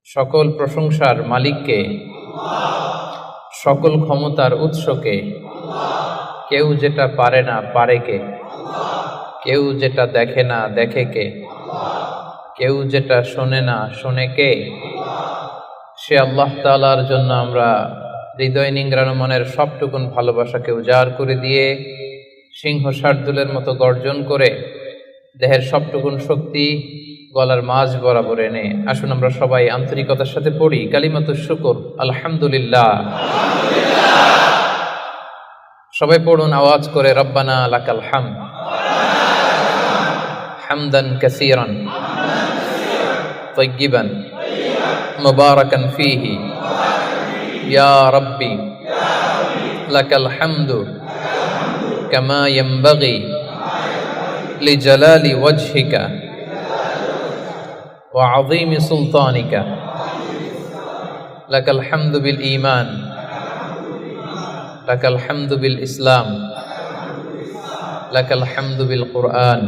সকল প্রশংসার মালিককে, সকল ক্ষমতার উৎসকে। কেউ যেটা পারে না পারে কে, কেউ যেটা দেখে না দেখে কে, কেউ যেটা শোনে না শোনে কে। সে আল্লাহ তাআলার জন্য আমরা হৃদয় নিংড়ানো মনের সবটুকুন ভালোবাসাকে উজাড় করে দিয়ে সিংহ শার্দুলের মতো গর্জন করে দেহের সবটুকুন শক্তি গলার মাঝ বরাবর এনে আসুন আমরা সবাই আন্তরিকতার সাথে পড়ি কালিমাতুশ শুকর আলহামদুলিল্লাহ। সবাই পড়ুন আওয়াজ করে, রব্বানা লাকাল হামদ হামদান কাসীরান তাইয়্যিবান মুবারাকান ফীহি ইয়া রাব্বি লাকাল হামদু কামা ইয়ানবাগি লিজালালি ওয়াজহিকা ওয়া আযীমি সুলতানিকা। লাকাল হামদু বিল ঈমান, লাকাল হামদু বিল ইসলাম, লাকাল হামদু বিল কুরআন।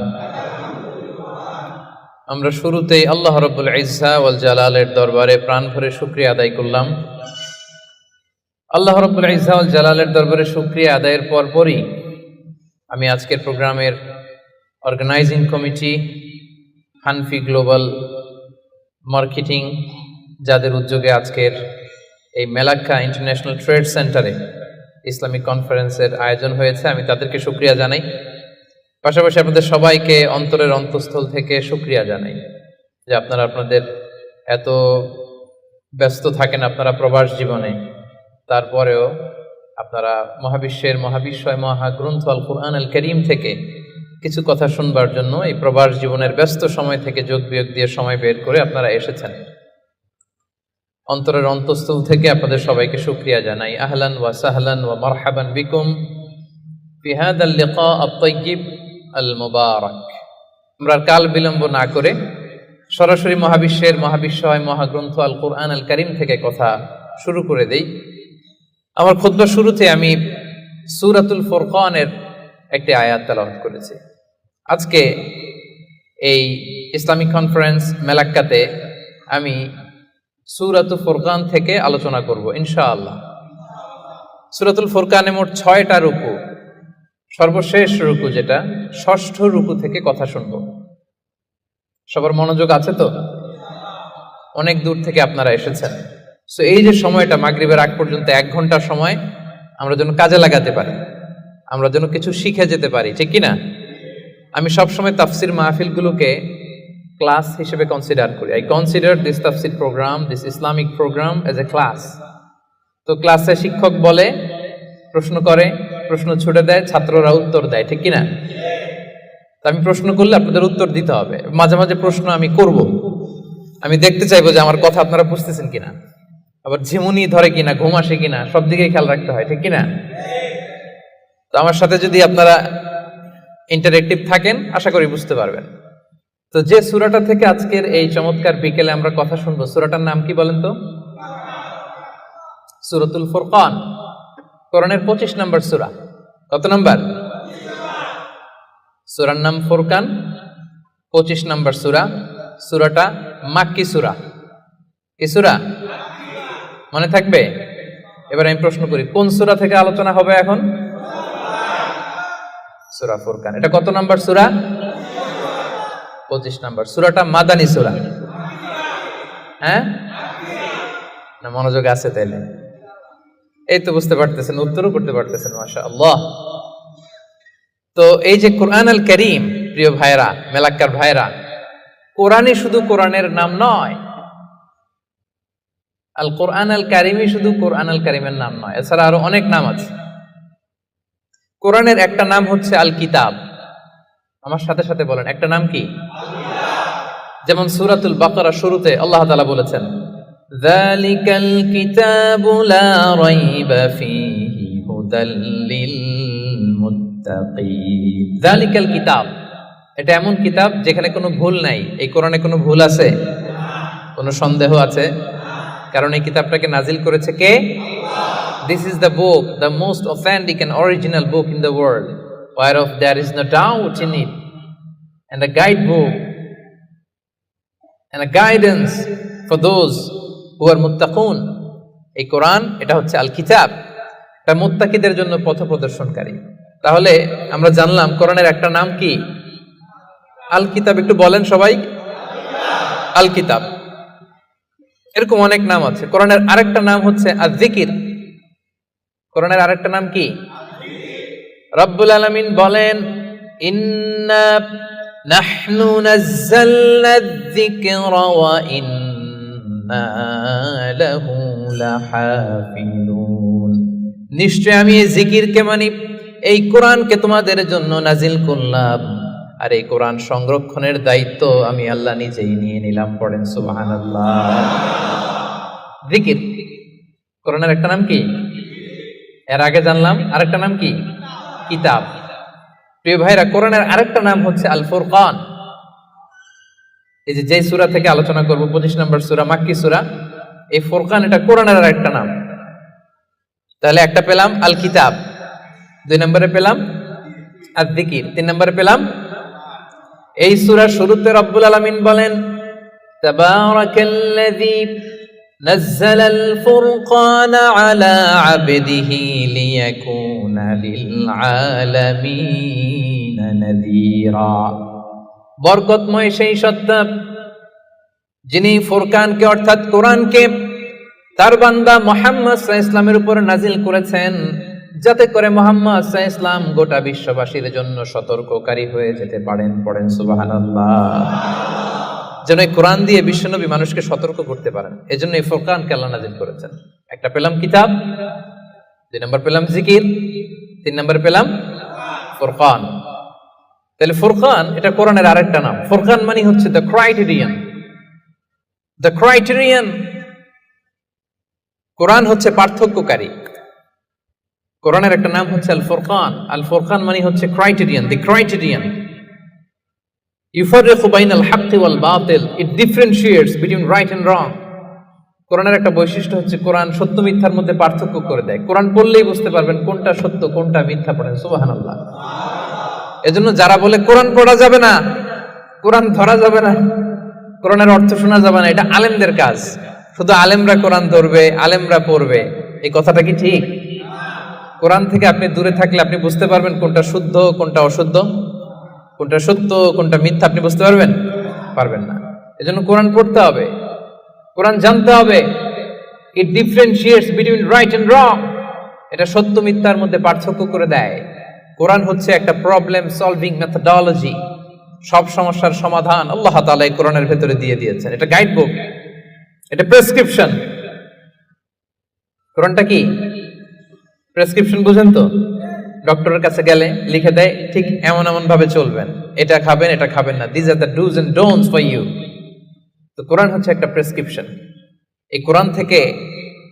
আমরা শুরুতেই আল্লাহ রাব্বুল ইজ্জা ওয়াল জালালের দরবারে প্রাণ ভরে শুকরিয়া আদায় করলাম। আল্লাহ রাব্বুল ইজ্জা ওয়াল জালালের দরবারে শুকরিয়া আদায়ের পরপরই আমি আজকের প্রোগ্রামের organising committee, Hanfi global marketing, যাদের উদ্যোগে আজকের এই মেলাক্কা ইন্টারন্যাশনাল ট্রেড সেন্টারে ইসলামিক কনফারেন্সের আয়োজন হয়েছে, আমি তাদেরকে শুকরিয়া জানাই। পাশাপাশি আপনাদের সবাইকে অন্তরের অন্তঃস্থল থেকে শুকরিয়া জানাই যে আপনারা আপনাদের এত ব্যস্ত থাকেন আপনারা প্রবাস জীবনে, তারপরেও আপনারা মহাবিশ্বের মহাবিশ্বয় মহাগ্রন্থ আল কুরআন আল কারীম থেকে কিছু কথা শুনবার জন্য এই প্রবাস জীবনের ব্যস্ত সময় থেকে যোগ বিয়োগ দিয়ে সময় বের করে আপনারা এসেছেন। অন্তরের অন্তঃস্থল থেকে আপনাদের সবাইকে শুকরিয়া জানাই। আহলান ওয়া সাহলান ওয়া মারহাবান বিকুম ফি হাদাল লিকা আত-তাইয়্যিব আল মুবারাক। আমরা কাল বিলম্ব না করে সরাসরি মহাবিশ্বের মহাবিশ্বয় মহাগ্রন্থ আল কুরআন আল কারীম থেকে কথা শুরু করে দেই। আমার খুতবার শুরুতে আমি সূরাতুল ফুরকানের একটি আয়াত তেলাওয়াত করেছি। আজকে এই ইসলামিক কনফারেন্স মেলাক্কাতে আমি সূরাতুল ফুরকান থেকে আলোচনা করব ইনশাআল্লাহ। সূরাতুল ফুরকানে মোট 6টা রুকু, সর্বশেষ রুকু যেটা ষষ্ঠ রুকু থেকে কথা শুনব। সবার মনোযোগ আছে তো? অনেক দূর থেকে আপনারা এসেছেন, সো এই যে সময়টা মাগরিবের আগ পর্যন্ত 1 ঘন্টা সময় আমরা যেন কাজে লাগাতে পারি, আমরা যেন কিছু শিখে যেতে পারি, ঠিক কিনা? আমি সবসময় তাফসির মাহফিলগুলোকে ক্লাস হিসেবে কনসিডার করি। আই কনসিডার দিস তাফসির program, this Islamic program as a class. তো ক্লাসে শিক্ষক বলে, প্রশ্ন করে, প্রশ্ন ছুটে দেয়, ছাত্ররা উত্তর দেয়, ঠিক কিনা? তো আমি প্রশ্ন করলে আপনাদের উত্তর দিতে হবে। মাঝে মাঝে প্রশ্ন আমি করব, আমি দেখতে চাইবো যে আমার কথা আপনারা বুঝতেছেন কিনা, আবার ঝিমুনি ধরে কিনা, ঘুম আসে কিনা, সব দিকেই খেয়াল রাখতে হয়, ঠিক কিনা? তো আমার সাথে যদি আপনারা ইন্টারেক্টিভ থাকেন আশা করি বুঝতে পারবেন। তো যে সূরাটা থেকে আজকের এই চমৎকার বিকেলে আমরা কথা শুনবো, সূরাটার নাম কি বলেন তো? সূরাতুল ফুরকান, কোরআনের 25 নম্বর সূরা। কত নম্বর? সূরার নাম ফুরকান, 25 নম্বর সূরা। সূরাটা মাক্কি সূরা। কি সূরা? মনে থাকবে? এবার আমি প্রশ্ন করি, কোন সূরা থেকে আলোচনা হবে এখন? সূরা ফুরকান। এটা কত নম্বর সূরা? 25 নম্বর। সূরাটা মাদানী সূরা। হ্যাঁ না, মনোযোগ আছে তাইলে? এই তো বুঝতে পারতেছেন, উত্তরও করতে পারতেছেন, মাশাআল্লাহ। তো এই যে কুরআন আল কারীম, প্রিয় ভাইরা, মেলাক্কার ভাইরা, কোরআনই শুধু কোরআনের নাম নয়, আল কোরআন আল কারীমই শুধু কোরআন আল কারীমের নাম নয়, এছাড়া আরো অনেক নাম আছে। কোরআনের একটা নাম হচ্ছে আল কিতাব। আমার সাথে সাথে বলেন, একটা নাম কি? যেমন সূরাতুল বাকারা শুরুতে আল্লাহ তাআলা বলেছেন, যালিকাল কিতাবু লা রাইবা ফীহি হুদাল লিল মুত্তাকিন। যালিকাল কিতাব, এটা এমন কিতাব যেখানে কোনো ভুল নাই। এই কোরআনে কোনো ভুল আছে? কোনো সন্দেহ আছে? কারণ এই কিতাবটাকে নাজিল করেছে কে? This is the book, the most authentic and original book in the world, whereof there is no doubt in it, and a guidebook and a guidance for those হুয়াল মুত্তাকুন। এই কোরআন এটা হচ্ছে আল কিতাব, এটা মুত্তাকিদের জন্য পথ প্রদর্শনকারী। তাহলে আমরা জানলাম কোরআনের একটা নাম কি? আল কিতাব। একটু বলেন সবাই, আল কিতাব। এরকম অনেক নাম আছে। কোরআনের আরেকটা নাম হচ্ছে আয-যিকির। কোরআনের আরেকটা নাম কি? রব্বুল আলামিন বলেন, ইন্না নাহনু নাযালনা আয-যিকরা ওয়া ইন্না লাহু লাহাফিজুন। নিশ্চয় আমি এই জিকিরকে মানে এই কোরআনকে তোমাদের জন্য নাজিল করলাম, আর এই কোরআন সংরক্ষণের দায়িত্ব আমি আল্লাহ নিজেই নিয়ে নিলাম। পড়েন সুবহানাল্লাহ। জিকির কোরআনের একটা নাম কি? এর আগে জানলাম আরেকটা নাম কি? কিতাব। প্রিয় ভাইরা, কোরআনের আরেকটা নাম হচ্ছে আল ফুরকান। এই যে সূরা থেকে আলোচনা করব 25 নম্বর সূরা, মাক্কি সূরা, এই ফুরকান এটা কোরআনের আরেকটা নাম। তাহলে একটা পেলাম আল কিতাব, 2 নম্বরে পেলাম আয-যিকির, 3 নম্বরে পেলাম এই সূরার শুরুতে রব্বুল আলামিন বলেন, তাবারাকাল্লাযী নাযালাল ফুরকানা আলা আবদিহি লিয়াকুনা লিল আলামিনা নাযীরা। বরকতময় সেই সত্তা যিনি ফুরকানকে অর্থাৎ কোরআনকে তার বান্দা মুহাম্মদ সাল্লাল্লাহু আলাইহি ওয়াসাল্লামের উপর নাজিল করেছেন, যাতে করে মুহাম্মদ সাল্লাল্লাহু আলাইহি ওয়াসাল্লাম গোটা বিশ্ববাসীর জন্য সতর্ককারী হয়ে যেতে পারেন। পড়েন সুবহানাল্লাহ। যেন এই কোরআন দিয়ে বিশ্বনবী মানুষকে সতর্ক করতে পারেন, এজন্য এই ফুরকানকে আল্লাহ নাজিল করেছেন। একটা পেলাম কিতাব, 2 নম্বর পেলাম জিকির, 3 নম্বর পেলাম ফুরকান। তাহলে ফুরকান এটা কোরআনের আরেকটা নাম। ফুরকান মানে হচ্ছে দ্য ক্রাইটেরিয়ান। দ্য ক্রাইটেরিয়ান, কোরআন হচ্ছে পার্থক্যকারী। কোরআনের একটা নাম হচ্ছে আল ফুরকান। আল ফুরকান মানে হচ্ছে ক্রাইটেরিয়ান, দি ক্রাইটেরিয়ান। ইউফাররিকু বাইনাল হাক্কি ওয়াল বাতিল, it differentiates between right and wrong. কোরআনের একটা বৈশিষ্ট্য হচ্ছে কোরআন সত্য মিথ্যার মধ্যে পার্থক্য করে দেয়। কোরআন পড়লেই বুঝতে পারবেন কোনটা সত্য কোনটা মিথ্যা। পড়েন সুবহানাল্লাহ। এজন্য যারা বলে কোরআন পড়া যাবে না, কোরআন ধরা যাবে না, কোরআনের অর্থ শোনা যাবে না, এটা আলেমদের কাজ। শুধু আলেমরা কোরআন ধরবে, আলেমরা পড়বে, এই কথাটা কি ঠিক? কোরআন থেকে আপনি দূরে থাকলে আপনি বুঝতে পারবেন কোনটা শুদ্ধ কোনটা অশুদ্ধ, কোনটা সত্য কোনটা মিথ্যা, আপনি বুঝতে পারবেন না। এজন্য কোরআন পড়তে হবে, কোরআন জানতে হবে। It differentiates between right and wrong, এটা সত্য মিথ্যার মধ্যে পার্থক্য করে দেয়। কোরআন হচ্ছে একটা প্রবলেম সলভিং মেথডোলজি, সব সমস্যার সমাধান আল্লাহ তাআলা এই কোরআনের ভেতরে দিয়ে দিয়েছেন। এটা গাইড বুক, এটা প্রেসক্রিপশন। কোরআনটা কি প্রেসক্রিপশন? বুঝেন তো? ডক্টরের কাছে গেলে লিখে দেয় ঠিক এমন এমন ভাবে চলবেন, এটা খাবেন এটা খাবেন না, this are the dos and don'ts for you. তো কোরআন হচ্ছে একটা প্রেসক্রিপশন। এই কোরআন থেকে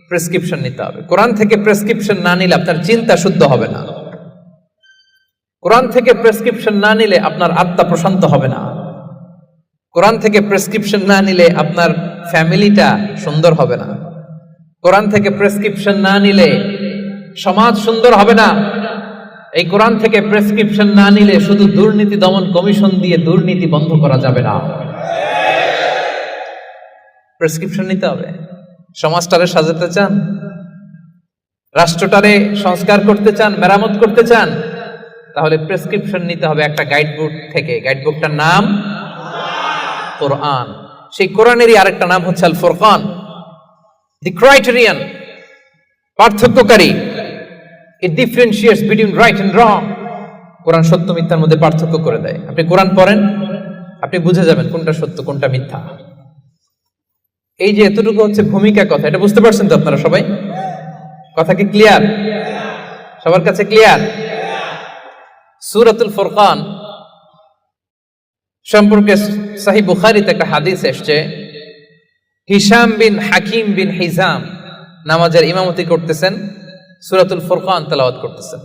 প্রেসক্রিপশন নিতে হবে। কোরআন থেকে প্রেসক্রিপশন না নিলে আপনার চিন্তা শুদ্ধ হবে না। কোরআন থেকে প্রেসক্রিপশন না নিলে আপনার আত্মা প্রশান্ত হবে না। কোরআন থেকে প্রেসক্রিপশন না নিলে আপনার ফ্যামিলিটা সুন্দর হবে না। কোরআন থেকে প্রেসক্রিপশন না নিলে সমাজ সুন্দর হবে না। এই কোরআন থেকে প্রেসক্রিপশন না নিলে শুধু দুর্নীতি দমন কমিশন দিয়ে দুর্নীতি বন্ধ করা যাবে না। প্রেসক্রিপশন নিতে হবে। সমাজটারে সাজাতে চান, রাষ্ট্রটারে সংস্কার করতে চান, মেরামত করতে চান, তাহলে প্রেসক্রিপশন নিতে হবে একটা গাইডবুক থেকে। গাইডবুকটার নাম কোরআন। সেই কোরআনেরই আরেকটা নাম হচ্ছে আল ফুরকান, দি ক্রাইটেরিয়ান, পার্থক্যকারী। It differentiates between right and wrong. কোরআন সত্য মিথ্যার মধ্যে পার্থক্য করে দেয়। আপনি কোরআন পড়েন, আপনি বুঝে যাবেন কোনটা সত্য কোনটা মিথ্যা। এই যে এতটুকু হচ্ছে ভূমিকা কথা, এটা বুঝতে পারছেন তো আপনারা সবাই? কথা কি ক্লিয়ার? সবার কাছে ক্লিয়ার? সূরাতুল ফুরকান সম্পর্কে সহিহ বুখারীতে একটা হাদিস এসেছে। হিশাম বিন হাকিম বিন হিজাম নামাজের ইমামতি করতেছেন, সূরাতুল ফুরকান তেলাওয়াত করতেছেন।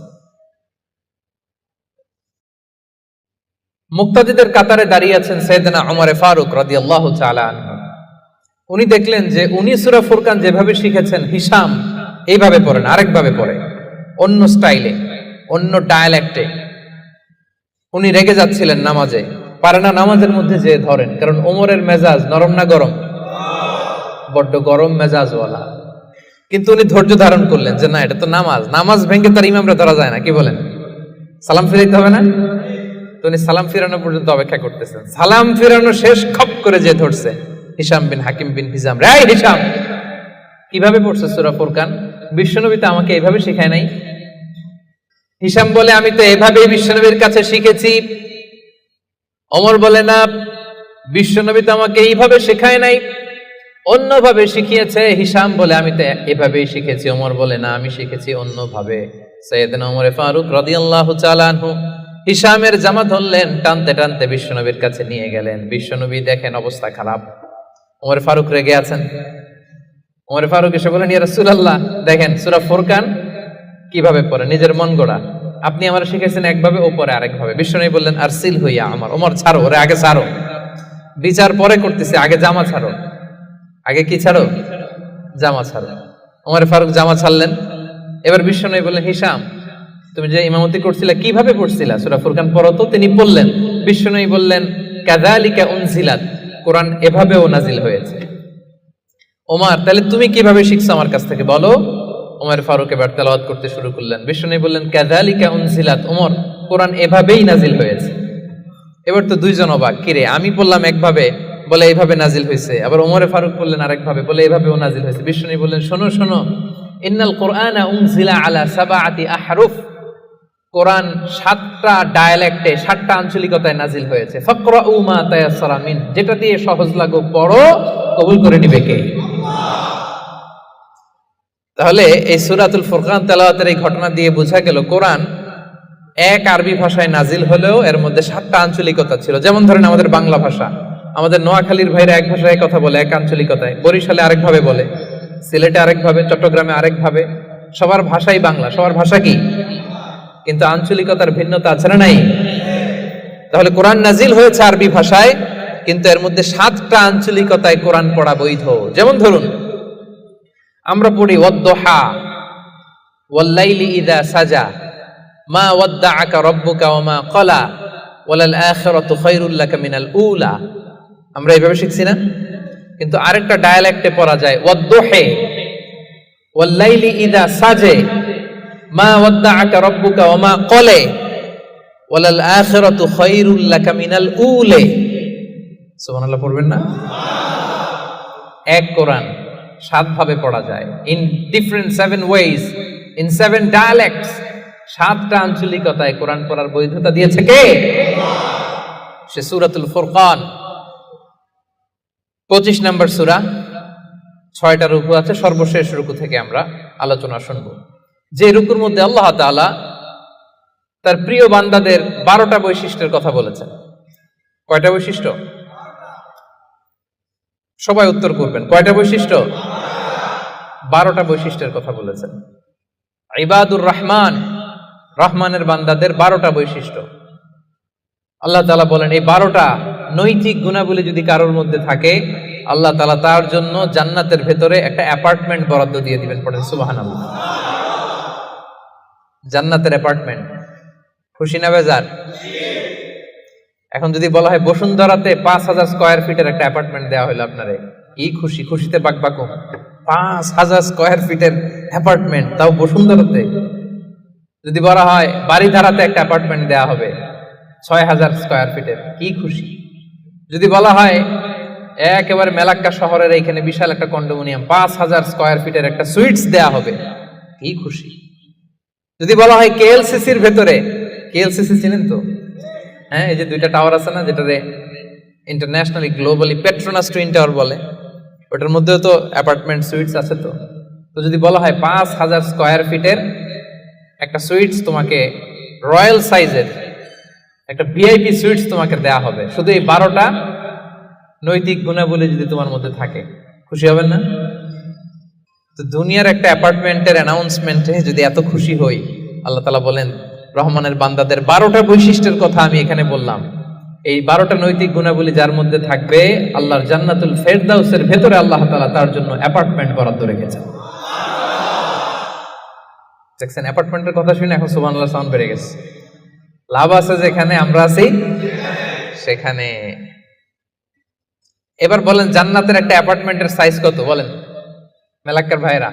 মুক্তাদিদের কাতারে দাঁড়িয়ে আছেন সাইয়েদনা ওমর ফারুক রাদিয়াল্লাহু তাআলা আনহু। উনি দেখলেন যে উনি সূরা ফুরকান যেভাবে শিখেছেন হিশাম এইভাবে পড়েন, আরেকভাবে পড়ে, অন্য স্টাইলে, অন্য ডায়ালেক্টে। উনি রেগে যাচ্ছিলেন নামাজে, পারে না নামাজের মধ্যে যে ধরেন, কারণ ওমরের মেজাজ নরম না গরম? বড্ড গরম মেজাজওয়ালা, কিন্তু উনি ধৈর্য ধারণ করলেন যে না, এটা তো নামাজ, নামাজ ভেঙে তার ইমামরা ধরা যায় না, কি বলেন? সালাম ফিরাইতে হবে না? তো উনি সালাম ফিরানো পর্যন্ত অপেক্ষা করতেছেন। সালাম ফিরানো শেষ, খপ করে যে ধরছে হিশাম বিন হাকিম বিন হিজাম। রে হিশাম, কিভাবে পড়ছে সূরা ফুরকান? বিশ্বনবী তো আমাকে এইভাবে শেখায় নাই। হিশাম বলে, আমি তো এভাবেই বিশ্বনবীর কাছে শিখেছি। ওমর বলে, না, বিশ্বনবী তো আমাকে এইভাবে শেখায় নাই, অন্যভাবে শিখিয়েছে। হিশাম বলে, আমি তো এভাবেই শিখেছি। ওমর বলে, না, আমি শিখেছি অন্যভাবে। সাইয়েদনা ওমর ফারুক রাদিয়াল্লাহু তাআলা আনহু হিশামের জামা ধরলেন, টানতে টানতে বিশ্বনবীর কাছে নিয়ে গেলেন। বিশ্বনবী দেখেন অবস্থা খারাপ, ওমর ফারুক রেগে আছেন। ওমর ফারুক এসে বলেন, ইয়া রাসূলুল্লাহ, দেখেন সূরা ফুরকান কিভাবে পড়ে, নিজের মন গড়া। আপনি আমার শিখেছেন একভাবে, ও পরে আরেকভাবে। বিশ্বনবী বললেন, আরসিল হইয়া আমার, ওমর ছাড়ো, ওরে আগে ছাড়ো, বিচার পরে করতেছে, আগে জামা ছাড়ো। আগে কি ছাড়ো? জামা ছাড়ো। ওমর ফারুক জামা ছাড়লেন। এবার বিশ্বনবী বললেন, হিশাম, তুমি যে ইমামতি করছিলা কিভাবে পড়ছিলা? সূরা ফুরকান পড়ো তো। তিনি পড়লেন। বিশ্বনবী বললেন, কাযালিকা উনজিলাত, কোরআন এভাবেও নাজিল হয়েছে। ওমর, তাহলে তুমি কিভাবে শিখছো আমার কাছ থেকে বলো। ওমর ফারুক এবার তেলাওয়াত করতে শুরু করলেন। বিশ্বনবী বললেন, কাযালিকা উনজিলাত, ওমর, কোরআন এভাবেই নাজিল হয়েছে। এবার তো দুইজন অবাক, কিরে, আমি বললাম একভাবে, বলে এইভাবে নাজিল হয়েছে। আবার ওমর ফারুক বললেন আরেকভাবে, বলে এইভাবেও নাজিল হয়েছে। বিশ্বনবী বললেন, শোনো শোনো, ইন্নাল কোরআনা উনজিলা আলা সাবআতি আহরুফ, কোরআন 7টা ডায়ালেক্টে, 7টা আঞ্চলিকতায় নাজিল হয়েছে। ফাকরাউ মা তায়াসসারা মিন, যেটা দিয়ে সহজ লাগুক পড়ো, কবুল করে নিবে কে? তাহলে এই সূরাতুল ফুরকান তেলাওয়াতের এই ঘটনা দিয়ে বোঝা গেল, কোরআন এক আরবি ভাষায় নাজিল হলেও এর মধ্যে 7টা আঞ্চলিকতা ছিল। যেমন ধরেন আমাদের বাংলা ভাষা, আমাদের নোয়াখালীর ভাইরা এক ভাষায় কথা বলে, এক আঞ্চলিকতায়, বরিশালে আরেকভাবে বলে, সিলেটে আরেকভাবে, চট্টগ্রামে আরেকভাবে। সবার ভাষাই বাংলা, সবার ভাষা কি, কিন্তু আঞ্চলিকতার ভিন্নতা আছে না নাই? তাহলে কোরআন নাজিল হয়েছে আরবি ভাষায়, কিন্তু এর মধ্যে 7টা আঞ্চলিকতায় কোরআন পড়া বৈধ। যেমন ধরুন, আমরা পড়ি ওয়াদ-দুহা, ওয়াল-লাইলি ইযা সাজা, মা ওয়াদ্দাআকা রাব্বুকা ওয়া মা ক্বালা, ওয়ালাল আখিরাতু খায়রুল লাকা মিনাল উলা। আমরা এইভাবে শিখছি না? কিন্তু আরেকটা ডায়ালেক্টে পড়া যায়, ওয়াদ-দুহি, ওয়াল-লাইলি ইযা সাজে, মা ওয়াদ্দাআকা রাব্বুকা ওয়া মা ক্বালা, ওয়ালাল আখিরাতু খায়রুল লাকা মিনাল উলা। সুবহানাল্লাহ পড়বেন না? এক কোরআন 7 ভাবে পড়া যায়, in different 7 ways, in 7 dialects. 7টা আঞ্চলিকতায় কোরআন পড়ার বৈধতা দিয়েছে কে? সে সূরাতুল ফুরকান, 25 নম্বর সূরা, 6টা রুকু আছে। সর্বশেষ রুকু থেকে আমরা আলোচনা শুনব। যে রুকুর মধ্যে আল্লাহ তাআলা তার প্রিয় বান্দাদের 12টা বৈশিষ্ট্যের কথা বলেছেন। কয়টা বৈশিষ্ট্য? সবাই উত্তর করবেন। কয়টা বৈশিষ্ট্য? 12টা বৈশিষ্ট্যের কথা বলেছেন। ইবাদুর রহমান, রহমানের বান্দাদের 12টা বৈশিষ্ট্য আল্লাহ তাআলা বলেন। এই 12টা নৈতিক গুণাবলী যদি কারোর মধ্যে থাকে, আল্লাহ তাআলা তার জন্য জান্নাতের ভেতরে একটা অ্যাপার্টমেন্ট বরাদ্দ দিয়ে দিবেন। পড়েন সুবহানাল্লাহ। জান্নাতের অ্যাপার্টমেন্ট, খুশি না বেজার? এখন যদি বলা হয় বসুন্ধরাতে 5000 স্কয়ার ফিটের একটা অ্যাপার্টমেন্ট দেওয়া হলো আপনারে, কি খুশি, খুশিতে বাকবাকুম। 5000 স্কয়ার ফিটের অ্যাপার্টমেন্ট, তাও বসুন্ধরাতে। যদি বলা হয় বাড়িধারাতে একটা অ্যাপার্টমেন্ট দেওয়া হবে 6000 স্কয়ার ফিটের, কি খুশি। যদি বলা হয় একেবারে মেলাক্কা শহরের এইখানে বিশাল একটা কন্ডোমিনিয়াম, 5000 স্কয়ার ফিটের একটা সুইটস দেওয়া হবে, কি খুশি। যদি বলা হয় কেএলসিসির ভেতরে, কেএলসিসি চিনেন তো? হ্যাঁ, এই যে 2টা টাওয়ার আছে না, যেটারে internationally globally Petronas twin tower বলে, ওটার মধ্যেও তো অ্যাপার্টমেন্ট সুইটস আছে। তো যদি বলা হয় 5000 স্কয়ার ফিটের একটা সুইটস তোমাকে, রয়্যাল সাইজের একটা ভিআইপি সুইটস তোমাকে দেয়া হবে, শুধু এই 12টা নৈতিক গুণাবলী যদি তোমার মধ্যে থাকে, খুশি হবেন না? তো দুনিয়ার একটা অ্যাপার্টমেন্টের অ্যানাউন্সমেন্টে যদি এত খুশি হই, আল্লাহ তাআলা বলেন রহমানের বান্দাদের 12টা বৈশিষ্ট্যের কথা আমি এখানে বললাম। এই 12টা নৈতিক গুণাবলী যার মধ্যে থাকবে, আল্লাহর জান্নাতুল ফেরদাউসের ভেতরে আল্লাহ তাআলা তার জন্য অ্যাপার্টমেন্ট বরাদ্দ রেখেছেন। দেখছেন, অ্যাপার্টমেন্টের কথা শুনে এখন সুবহানাল্লাহ সাউন্ড বেড়ে গেছে। লাভ আছে যেখানে আমরা আছি সেখানে। এবার বলেন জান্নাতের একটা অ্যাপার্টমেন্টের সাইজ কত বলেন মেলাক্কার ভাইরা?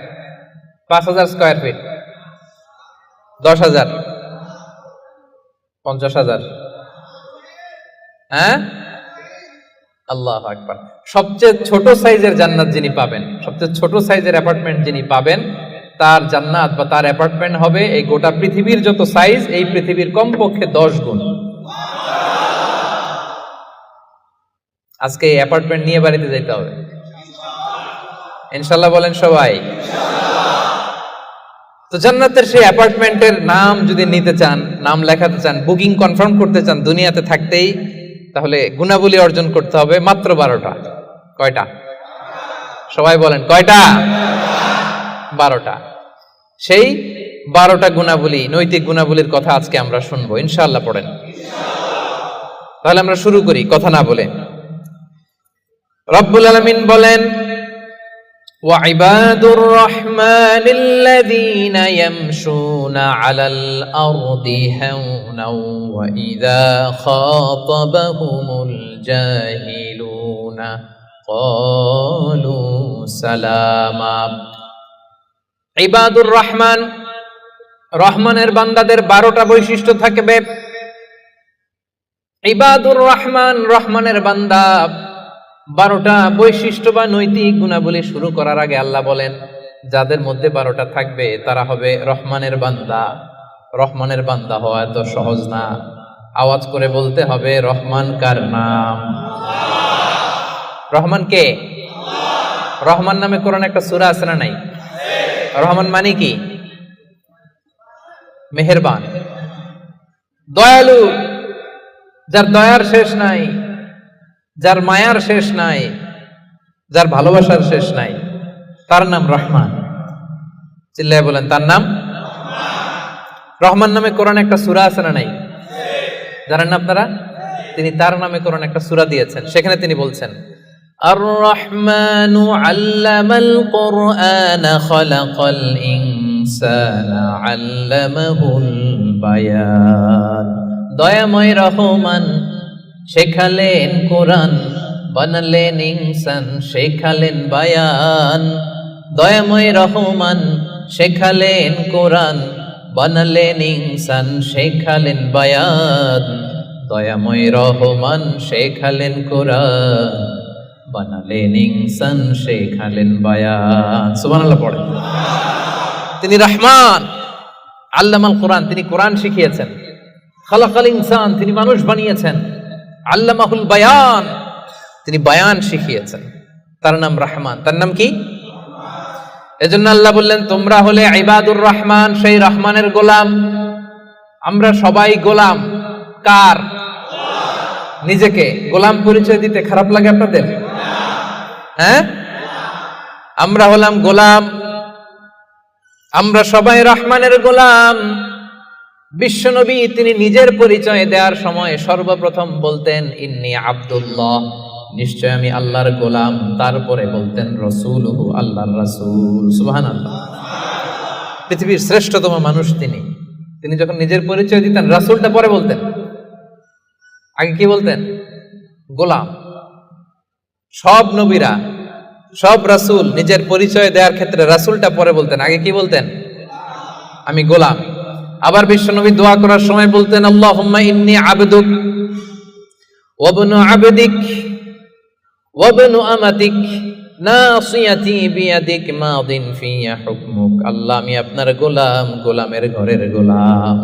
5,000 স্কয়ার ফিট, 10,000, 50,000? হ্যাঁ, আল্লাহু আকবার। সবচেয়ে ছোট সাইজের জান্নাত যিনি পাবেন, সবচেয়ে ছোট সাইজের অ্যাপার্টমেন্ট যিনি পাবেন, তার জান্নাত বা তার অ্যাপার্টমেন্ট হবে এই গোটা পৃথিবীর যত সাইজ, এই পৃথিবীর কমপক্ষে 10 গুণ। আজকে এই অ্যাপার্টমেন্ট নিয়ে বাড়িতে যেতে হবে ইনশাআল্লাহ, বলেন সবাই। তো জান্নাতের সেই অ্যাপার্টমেন্টের নাম যদি নিতে চান, নাম লেখাতে চান, বুকিং কনফার্ম করতে চান দুনিয়াতে থাকতেই, তাহলে গুণাবলী অর্জন করতে হবে মাত্র 12টা। কয়টা? সবাই বলেন কয়টা? 12টা। সেই 12টা গুণাবলী, নৈতিক গুণাবলীর কথা আজকে আমরা শুনবো ইনশাআল্লাহ। পড়েন তাহলে আমরা শুরু করি কথা না বলে। রব্বুল আলামিন বলেন, وعباد الرحمن الذين يمشون على الأرض هونا وإذا خاطبهم الجاهلون قالوا سلاما। ইবাদুর রহমান, রহমানের বান্দাদের 12টা বৈশিষ্ট্য থাকবে। ইবাদুর রহমান, রহমানের বান্দা 12টা বৈশিষ্ট্য বা নৈতিক গুণাবলী শুরু করার আগে আল্লাহ বলেন, যাদের মধ্যে 12টা থাকবে তারা হবে রহমানের বান্দা। রহমানের বান্দা হওয়া এত সহজ না। আওয়াজ করে বলতে হবে, রহমান কার নাম? রহমান কে? রহমান নামে কোরআনে একটা সূরা আছে না নাই? রহমান মানে কি? মেহেরবান, দয়ালু, যার দয়ার শেষ নাই, যার মায়ার শেষ নাই, যার ভালোবাসার শেষ নাই, তার নাম রহমান। চিল্লায় বলেন তার নাম রহমান। নামে কোরআনে একটা সূরা আছে না নাই? জানেন না আপনারা? তিনি তার নামে কোরআনে একটা সূরা দিয়েছেন, সেখানে তিনি বলছেন, আর রহমানু আল্লামাল কুরআনা খালাকাল ইনসানা আল্লামাহুল বায়ান। দয়াময় রহমান শেখালেন কোরআন, বানালেন ইনসান, শেখালেন বায়ান। দয়াময় রহমান শেখালেন কোরআন, বানালেন ইনসান, শেখালেন বায়ান। দয়াময় রহমান শেখালেন কোরআন, বানালেন ইনসান, শেখালেন বায়ান। সুবহানাল্লাহ পড়ে। তিনি রহমান, আল্লামাল কোরআন, তিনি কোরআন শিখিয়েছেন। খালাকাল ইনসান, তিনি মানুষ বানিয়েছেন। আল্লামাহুল বায়ান, তিনি বায়ান শিখিয়েছেন। তার নাম রহমান। তার নাম কি? এজন্য আল্লাহ বললেন, তোমরা হলে ইবাদুর রহমান, সেই রহমানের গোলাম। আমরা সবাই গোলাম। কার? নিজেকে গোলাম পরিচয় দিতে খারাপ লাগে আপনাদের? হ্যাঁ, আমরা হলাম গোলাম। আমরা সবাই রহমানের গোলাম। বিশ্বনবী তিনি নিজের পরিচয় দেওয়ার সময় সর্বপ্রথম বলতেন, ইন্নী আব্দুল্লাহ, নিশ্চয় আমি আল্লাহর গোলাম। তারপরে বলতেন রাসূলুহু, আল্লাহর রাসূল। সুবহানাল্লাহ। পৃথিবীর শ্রেষ্ঠতম মানুষ তিনি। তিনি যখন নিজের পরিচয় দিতেন, রাসূলটা পরে বলতেন। আগে কি বলতেন? গোলাম। সব নবীরা, সব রাসূল নিজের পরিচয় দেওয়ার ক্ষেত্রে রাসূলটা পরে বলতেন, আগে কি বলতেন? আমি গোলাম। আবার বিশ্বনবী দোয়া করার সময় বলতেন, আল্লাহুম্মা ইন্নী আবদুক ওয়া ইবনু আবদিক ওয়া ইবনু আমাতিক নাসিয়াতি বিয়াদিক মাদিন ফিয়া হুকমুক। আল্লাহ, আমি আপনার গোলাম, গোলামের ঘরের গোলাম।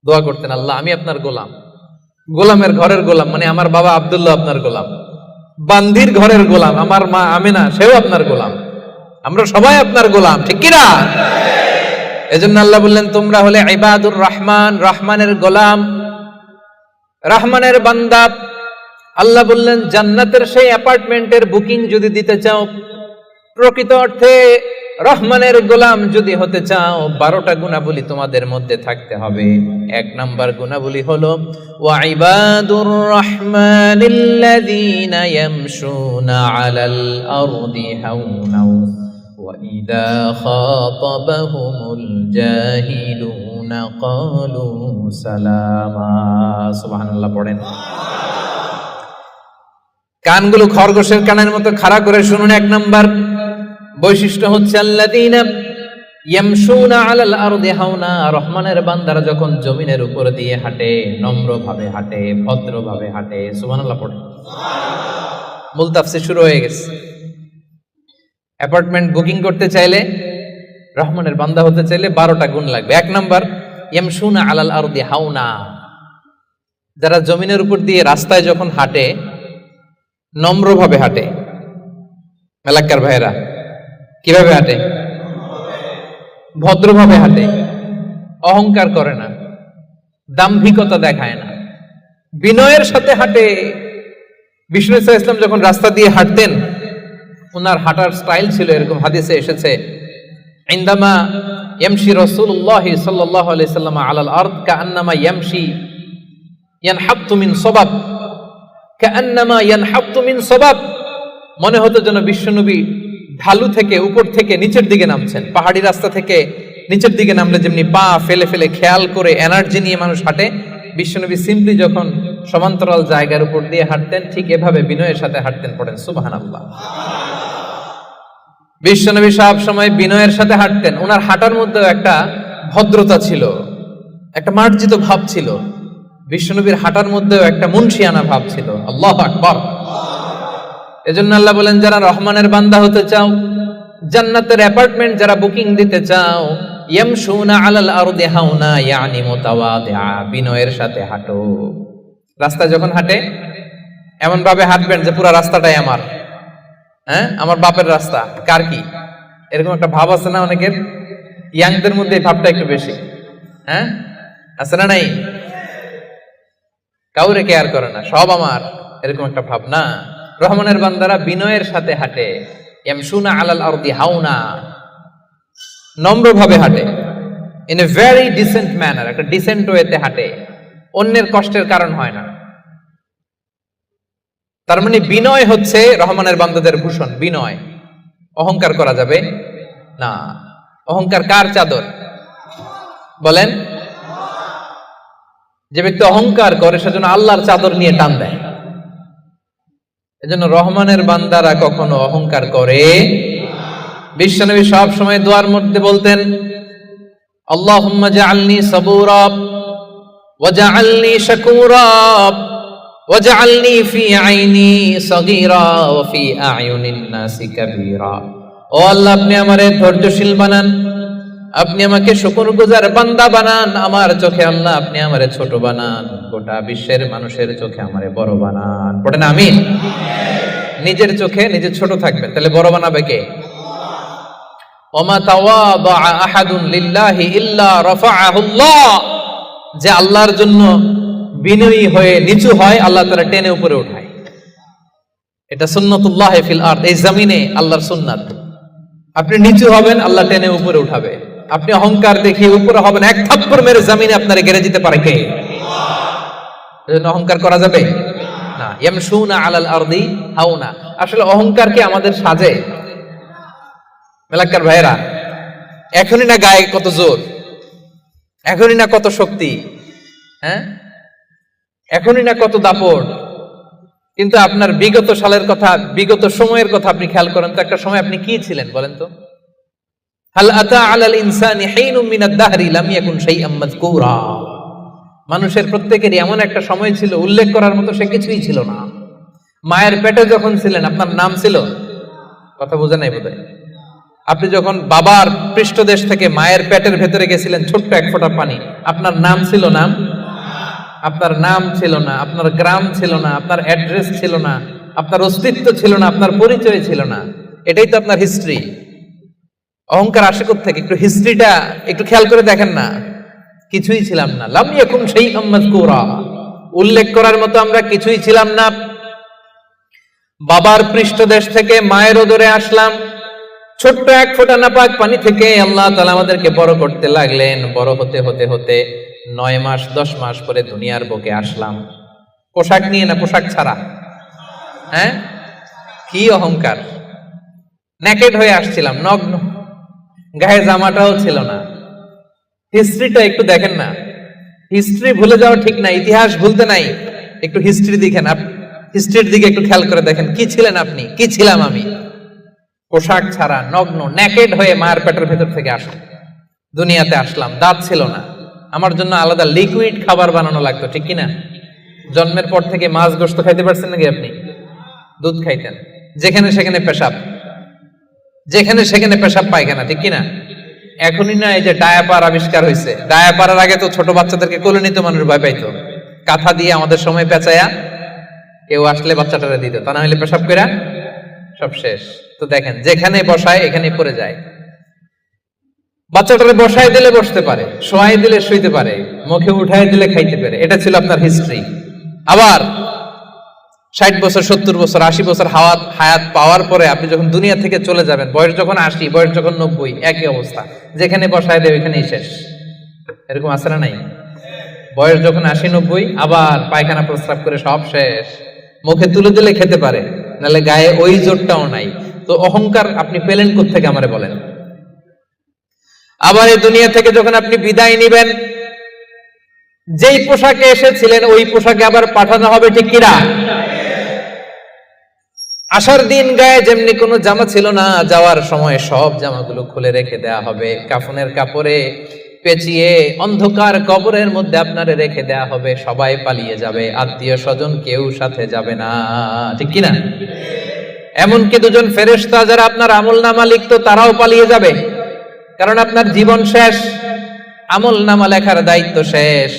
দোয়া করতেন, আল্লাহ আমি আপনার গোলাম, গোলামের ঘরের গোলাম, মানে আমার বাবা আব্দুল্লাহ আপনার গোলাম, বান্দির ঘরের গোলাম আমার মা আমিনা, সেও আপনার গোলাম। আমরা সবাই আপনার গোলাম, ঠিক কি না? এজন্য আল্লাহ বললেন, তোমরা হলে ইবাদুর রহমান, রহমানের গোলাম, রহমানের বান্দা। আল্লাহ বললেন, জান্নাতের সেই অ্যাপার্টমেন্টের বুকিং যদি দিতে চাও, প্রকৃত অর্থে রহমানের গোলাম যদি হতে চাও, 12টা গুণাবলী তোমাদের মধ্যে থাকতে হবে। 1 নাম্বার গুণাবলী হলো, ওয়া ইবাদুর রহমানিল্লাযীনা ইয়ামশুনা আলাল আরদি হাওনা ওয়া ইযা খাতাবাহুমুল জাহিলুনা ক্বালু সালামা। সুবহানাল্লাহ পড়েন। কানগুলো খরগোশের কানের মতো খাড়া করে শুনুন। 1 নাম্বার বৈশিষ্ট্য হচ্ছে আল্লাযীনা ইয়ামশুনা আলাল আরদি হাওনা, রহমানের বান্দারা যখন জমিনের উপর দিয়ে হাঁটে নম্রভাবে হাঁটে, ভদ্রভাবে হাঁটে। সুবহানাল্লাহ পড়ে। মূল তাফসীর শুরু হয়ে গেছে। অ্যাপার্টমেন্ট বুকিং করতে চাইলে, রহমানের বান্দা হতে চাইলে 12টা গুণ লাগবে। 1 নাম্বার ইয়ামশুনা আলাল আরদি হাওনা, যারা জমিনের উপর দিয়ে রাস্তায় যখন হাঁটে নম্রভাবে হাঁটে। এলাকার ভাইরা কিভাবে হাঁটে? ভদ্রভাবে হাঁটে, অহংকার করে না, দাম্ভিকতা দেখায় না, বিনয়ের সাথে হাঁটে। বিষ্ণু সাল্লাল্লাহু আলাইহি ওয়াসাল্লাম যখন রাস্তা দিয়ে হাঁটতেন, ওনার হাঁটার স্টাইল ছিল এরকম, হাদিসে এসেছে ইনদামা ইয়ামশি রাসূলুল্লাহ সাল্লাল্লাহু আলাইহি সাল্লাম আলাল আরদ কাআন্নামা ইয়ামশি ইয়ানহাত্তু মিন সাবাব, কাআন্নামা ইয়ানহাত্তু মিন সাবাব, মনে হতো যেন বিশ্বনবী ঢালু থেকে উপর থেকে নিচের দিকে নামছেন। পাহাড়ি রাস্তা থেকে নিচের দিকে নামলে যেমনি পা ফেলে ফেলে খেয়াল করে এনার্জি নিয়ে মানুষ হাঁটে, বিশ্বনবী সিম্পলি যখন সমান্তরাল জায়গার উপর দিয়ে হাঁটতেন ঠিক এভাবে বিনয়ের সাথে হাঁটতেন। পড়েন সুবহানাল্লাহ। বিশ্বনবী সব সময় বিনয়ের সাথে হাঁটতেন। ওনার হাঁটার মধ্যে একটা ভদ্রতা ছিল, একটা মার্জিত ভাব ছিল। বিশ্বনবীর হাঁটার মধ্যেও একটা মুনশিয়ানা ভাব ছিল। আল্লাহু আকবার। এজন্য আল্লাহ বলেন, যারা রহমানের বান্দা হতে চাও, জান্নাতের অ্যাপার্টমেন্ট যারা বুকিং দিতে চাও, ইয়ামশুনা আলাল আরদি হাওনা ইয়ানি মুতাওয়াদিআ, বিনয়ের সাথে হাঁটো। রাস্তায় যখন হাঁটে এমন ভাবে হাঁটবেন যে পুরো রাস্তাটাই আমার, আমার বাপের রাস্তা, কার কি, এরকম একটা ভাব আছে না অনেকের? ইয়াংদের মধ্যে এই ভাবটা একটু বেশি, আছে না নাই? কাউরে কেয়ার করে না, সব আমার, এরকম একটা ভাব না। রহমানের বান্দারা বিনয়ের সাথে হাঁটে। ইয়ামশুনা আলাল আরদি হাওনা, নম্রভাবে হাঁটে, in a very dissent manner, একটা ডিসেন্ট ওয়েতে হাঁটে, অন্যের কষ্টের কারণ হয় না। তার মানে বিনয় হচ্ছে রহমানের বান্দাদের ভূষণ। বিনয়, অহংকার করা যাবে না। অহংকার কার চাদর বলেন? যে ব্যক্তি অহংকার করে সেজন্য আল্লাহর চাদর নিয়ে টান দেয়। এজন্য রহমানের বান্দারা কখনো অহংকার করে। বিশ্বনবী সব সময় দোয়ার মধ্যে বলতেন, আল্লাহুম্মা জাআলনি সাবুরা ওয়া জাআলনি শাকুরা ওয়া জাআলনি ফি আইনি সাগীরা ওয়া ফি আ'য়ুনিন নাসি কাবীরা। ও আল্লাহ, আপনি আমারে ধৈর্যশীল বানান, আপনি আমাকে শুকরগুজার বান্দা বানান, আমার চোখে আল্লাহ আপনি আমারে ছোট বানান, গোটা বিশ্বের মানুষের চোখে আমারে বড় বানান। পড়েন আমিন। নিজের চোখে নিজে ছোট থাকবেন, তাহলে বড় বানাবে কে? ওমা তাওয়াদা আহাদুন লিল্লাহি ইল্লা রাফাআহুল্লাহ, যে আল্লাহর জন্য বিনয়ী হয়ে নিচু হয় আল্লাহ তাআলা টেনে উপরে উঠায়। এটা সুন্নাতুল্লাহ ফিল আরদ, এই জমিনে আল্লাহর সুন্নাত। আপনি নিচু হবেন, আল্লাহ টেনে উপরে উঠাবে। আপনি অহংকার দেখিয়ে উপরে হবেন, এক থাপ্পড় মেরে জমিনে আপনারে গেড়ে দিতে পারে কে? এজন্য অহংকার করা যাবে না। ইয়ামশুনা আলাল আরদি হাওনা, আসলে অহংকার কি আমাদের সাজে? মেলাক্কার ভাইরা, এখনই না গায়ে কত জোর, এখনই না কত শক্তি, এখনই না কত দাপট, কিন্তু আপনার বিগত সালের কথা, বিগত সময়ের কথা আপনি খেয়াল করেন তো, একটা সময় আপনি কি ছিলেন বলেন তো? হাল আতা আলাল ইনসানি হিনুম মিনাদ দাহরি লাম ইয়াকুন শাইআম মাযকুরা, মানুষের প্রত্যেকেরই এমন একটা সময় ছিল উল্লেখ করার মতো সে কিছুই ছিল না। মায়ের পেটে যখন ছিলেন আপনার নাম ছিল? কথা বোঝা নাই বোধহয়। আপনি যখন বাবার পৃষ্ঠদেশ থেকে মায়ের পেটের ভেতরে গেছিলেন ছোট্ট এক ফোঁটা পানি, আপনার নাম ছিল? নাম, আপনার নাম ছিল না, আপনার গ্রাম ছিল না, আপনার অ্যাড্রেস ছিল না, আপনার অস্তিত্ব ছিল না, আপনার পরিচয় ছিল না। এটাই তো আপনার হিস্ট্রি। অহংকার আসে কোত্থেকে? একটু হিস্ট্রিটা একটু খেয়াল করে দেখেন না। কিছুই ছিলাম না। লাম ইয়াকুন শাইআম মাযকুরা, উল্লেখ করার মতো আমরা কিছুই ছিলাম না। বাবার পৃষ্ঠদেশ থেকে মায়ের উদরে আসলাম, ছোট্ট এক ফোঁটা নাপাক পানি থেকে আল্লাহ তাআলা আমাদেরকে বড় করতে লাগলেন। বড় হতে হতে হতে 9 মাস 10 মাস পরে দুনিয়ার বুকে আসলাম। পোশাক নিয়ে না, পোশাক ছাড়া। কি অহংকার! নেকেড হয়ে আসছিলাম, নগ্ন, গায়ে জামাটাও ছিল না। হিস্ট্রিটা একটু দেখেন না। হিস্ট্রি ভুলে যাওয়া ঠিক না, ইতিহাস ভুলতে নাই। একটু হিস্ট্রি দেখেন। হিস্ট্রির দিকে একটু খেয়াল করে দেখেন, কি ছিলেন আপনি, কি ছিলাম আমি। পোশাক ছাড়া, নগ্ন, নেকেড হয়ে মায়ের পেটের ভেতর থেকে আসলাম, দুনিয়াতে আসলাম। দাঁত ছিল না, আমার জন্য আলাদা লিকুইড খাবার বানানো লাগতো, ঠিক কিনা? জন্মের পর থেকে মাছ গোশত খাইতে পারছেন নাকি আপনি? দুধ খাইতেন, যেখানে সেখানে পেশাব, যেখানে সেখানে পেশাব পায়খানা, ঠিক কিনা? এখনই না এই যে ডায়াপার আবিষ্কার হয়েছে, ডায়াপারের আগে তো ছোট বাচ্চাদেরকে কোলে নিতে মানুষ ভয় পাইতো, কাঁথা দিয়ে আমাদের সময় পেঁচায়া কেউ আসলে বাচ্চাটারে দিত, তা না হলে পেশাব করে সব শেষ। তো দেখেন, যেখানে বসায় এখানে পড়ে যায়। বাচ্চাটারে বসায় দিলে বসতে পারে, শোয়াই দিলে শুইতে পারে, মুখে উঠায় দিলে খাইতে পারে। এটা ছিল আপনার হিস্ট্রি। আবার 60 বছর, 70 বছর, 80 বছর হায়াত পাওয়ার পরে আপনি যখন দুনিয়া থেকে চলে যাবেন, বয়স যখন 80, বয়স যখন 90, একই অবস্থা, যেখানে বসায় দেয় ওইখানেই শেষ। এরকম আছে না নাই? বয়স যখন 80, 90, আবার পায়খানা প্রস্রাব করে সব শেষ। মুখে তুলে দিলে খেতে পারে, নাহলে গায়ে ওই জোরটাও নাই। তো অহংকার আপনি পেলেন কোত্থেকে আমারে বলেন? আবার এই দুনিয়া থেকে যখন আপনি বিদায় নিবেন, যেই পোশাকে এসেছিলেন ওই পোশাকে আবার পাঠানো হবে, ঠিক কিনা? আসার দিন গায়ে যেমনি কোনো জামা ছিল না, যাওয়ার সময় সব জামাগুলো খুলে রেখে দেয়া হবে, কাফনের কাপড়ে পেঁচিয়ে অন্ধকার কবরের মধ্যে আপনারে রেখে দেয়া হবে। সবাই পালিয়ে যাবে, আত্মীয় স্বজন কেউ সাথে যাবে না, ঠিক কিনা? এমনকি দুজন ফেরেশতা যারা আপনার আমলনামা লিখতো তারাও পালিয়ে যাবে, কারণ আপনার জীবন শেষ, আমলনামা লেখার দায়িত্ব শেষ।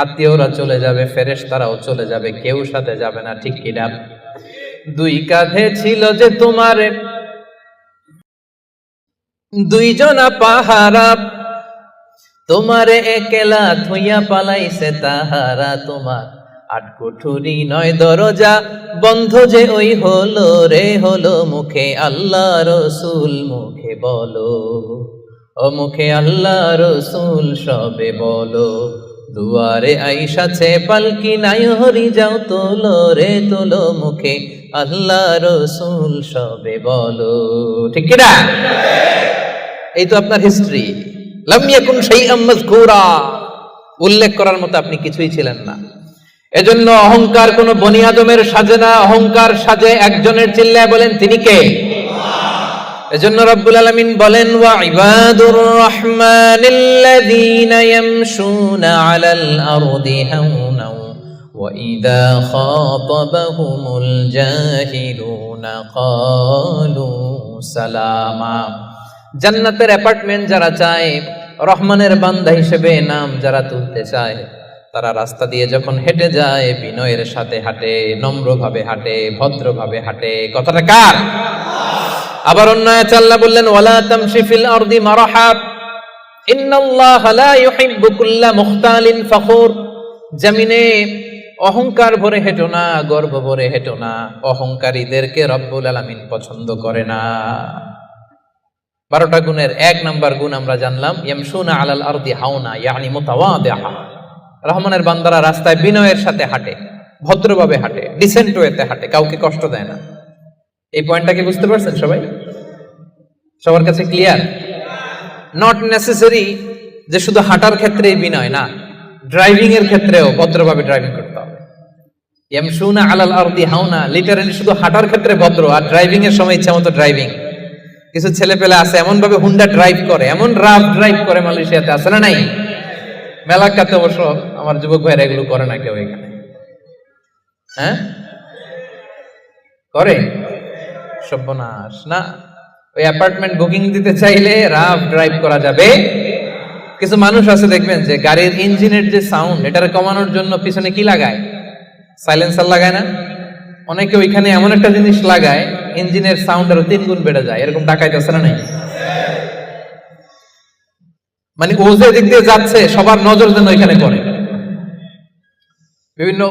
আত্মীয়রা চলে যাবে, ফেরেশতারাও চলে যাবে, কেউ সাথে যাবে না, ঠিক কিনা? দুই কাঁধে ছিল যে তোমার দুইজনা পাহারা, তোমারে একলা থইয়া পালাইছে তাহারা। তোমার 8 কুঠুরি 9 দরজা বন্ধ যে ওই হলো রে হলো। মুখে আল্লাহ রসুল মুখে বলো, ও মুখে আল্লাহ রসুল সবে বলো। দুয়ারে আইসাছে পালকি নাই হরি যাও তোলো রে তোলো। মুখে আল্লাহ রসুল সবে বলো, ঠিক কিনা? এই তো আপনার হিস্ট্রি। লাম ইয়াকুন শাইআম মাযকুরা, উল্লেখ করার মতো আপনি কিছুই ছিলেন না। এজন্য অহংকার কোন বনি আদমের সাজে না, অহংকার সাজে একজনের। চিল্লায় বলেন তিনি কে? এজন্য রব্বুল আলামিন বলেন, ওয়া ইবাদুর রহমানিল্লাযীনা ইয়ামশুনা আলাল আরদি হাওনা ওয়া ইযা খাতাবাহুমুল জাহিলুনা ক্বালু সালামা। জান্নাতের অ্যাপার্টমেন্ট যারা চায়, রহমানের বান্দা হিসেবে নাম যারা তুলতে চায়, তারা রাস্তা দিয়ে যখন হেঁটে যায় বিনয়ের সাথে হাঁটে, নম্রভাবে হাঁটে, ভদ্রভাবে হাঁটে। কথাটা কার? আবার অন্য আয়াতে আল্লাহ বললেন, ওয়ালা তামশি ফিল আরদি মারহা ইন্নাল্লাহা লা ইউহিব্বু কুল্লা মুখতালিন ফখুর। জমিনে অহংকার ভরে হেঁটো না, গর্ব ভরে হেঁটো না, অহংকারীদেরকে রব্বুল আলামিন পছন্দ করে না। 12টা গুণের 1 নাম্বার গুণ আমরা জানলাম, ইয়ামশুনা আলাল আরদি হাওনা ইয়ানি মুতাওয়াদিআ। রহমানের বান্দারা রাস্তায় বিনয়ের সাথে হাঁটে, ভদ্রভাবে হাঁটে, ডিসেন্ট ওয়েতে হাঁটে, কাউকে কষ্ট দেয় না। এই পয়েন্টটা কি বুঝতে পারছেন সবাই? সবার কাছে ক্লিয়ার? নট নেসেসারি যে শুধু হাঁটার ক্ষেত্রেই বিনয়, না, ড্রাইভিং এর ক্ষেত্রেও ভদ্রভাবে ড্রাইভিং করতে হবে। ইয়ামশুনা আলাল আরদি হাওনা লিটারালি শুধু হাঁটার ক্ষেত্রে ভদ্র, আর ড্রাইভিং এর সময় ইচ্ছা মতো ড্রাইভিং। কিছু ছেলে পেলে আছে এমন ভাবে হুন্ডা ড্রাইভ করে, এমন রাফ ড্রাইভ করে, মালয়েশিয়াতে আছে না নাই? মেলাকাতে অবশ্য আমার যুবক ভাইরা এগুলো করে না কেউ এখানে। হ্যাঁ করে? সর্বনাশ না। ওই অ্যাপার্টমেন্ট বুকিং দিতে চাইলে রাফ ড্রাইভ করা যাবে। কিছু মানুষ আছে দেখবেন যে গাড়ির ইঞ্জিনের যে সাউন্ড, এটারে কমানোর জন্য পিছনে কি লাগায়? সাইলেন্সার লাগায় না? অনেকে ওইখানে এমন একটা জিনিস লাগায়, ইঞ্জিনের সাউন্ড আরো 3 গুণ বেড়ে যায়। এরকম ডাকাইতে আছে না নাই? মানে ও যে দিক দিয়ে যাচ্ছে সবার নজর যেন ওইখানে পড়ে। বিভিন্ন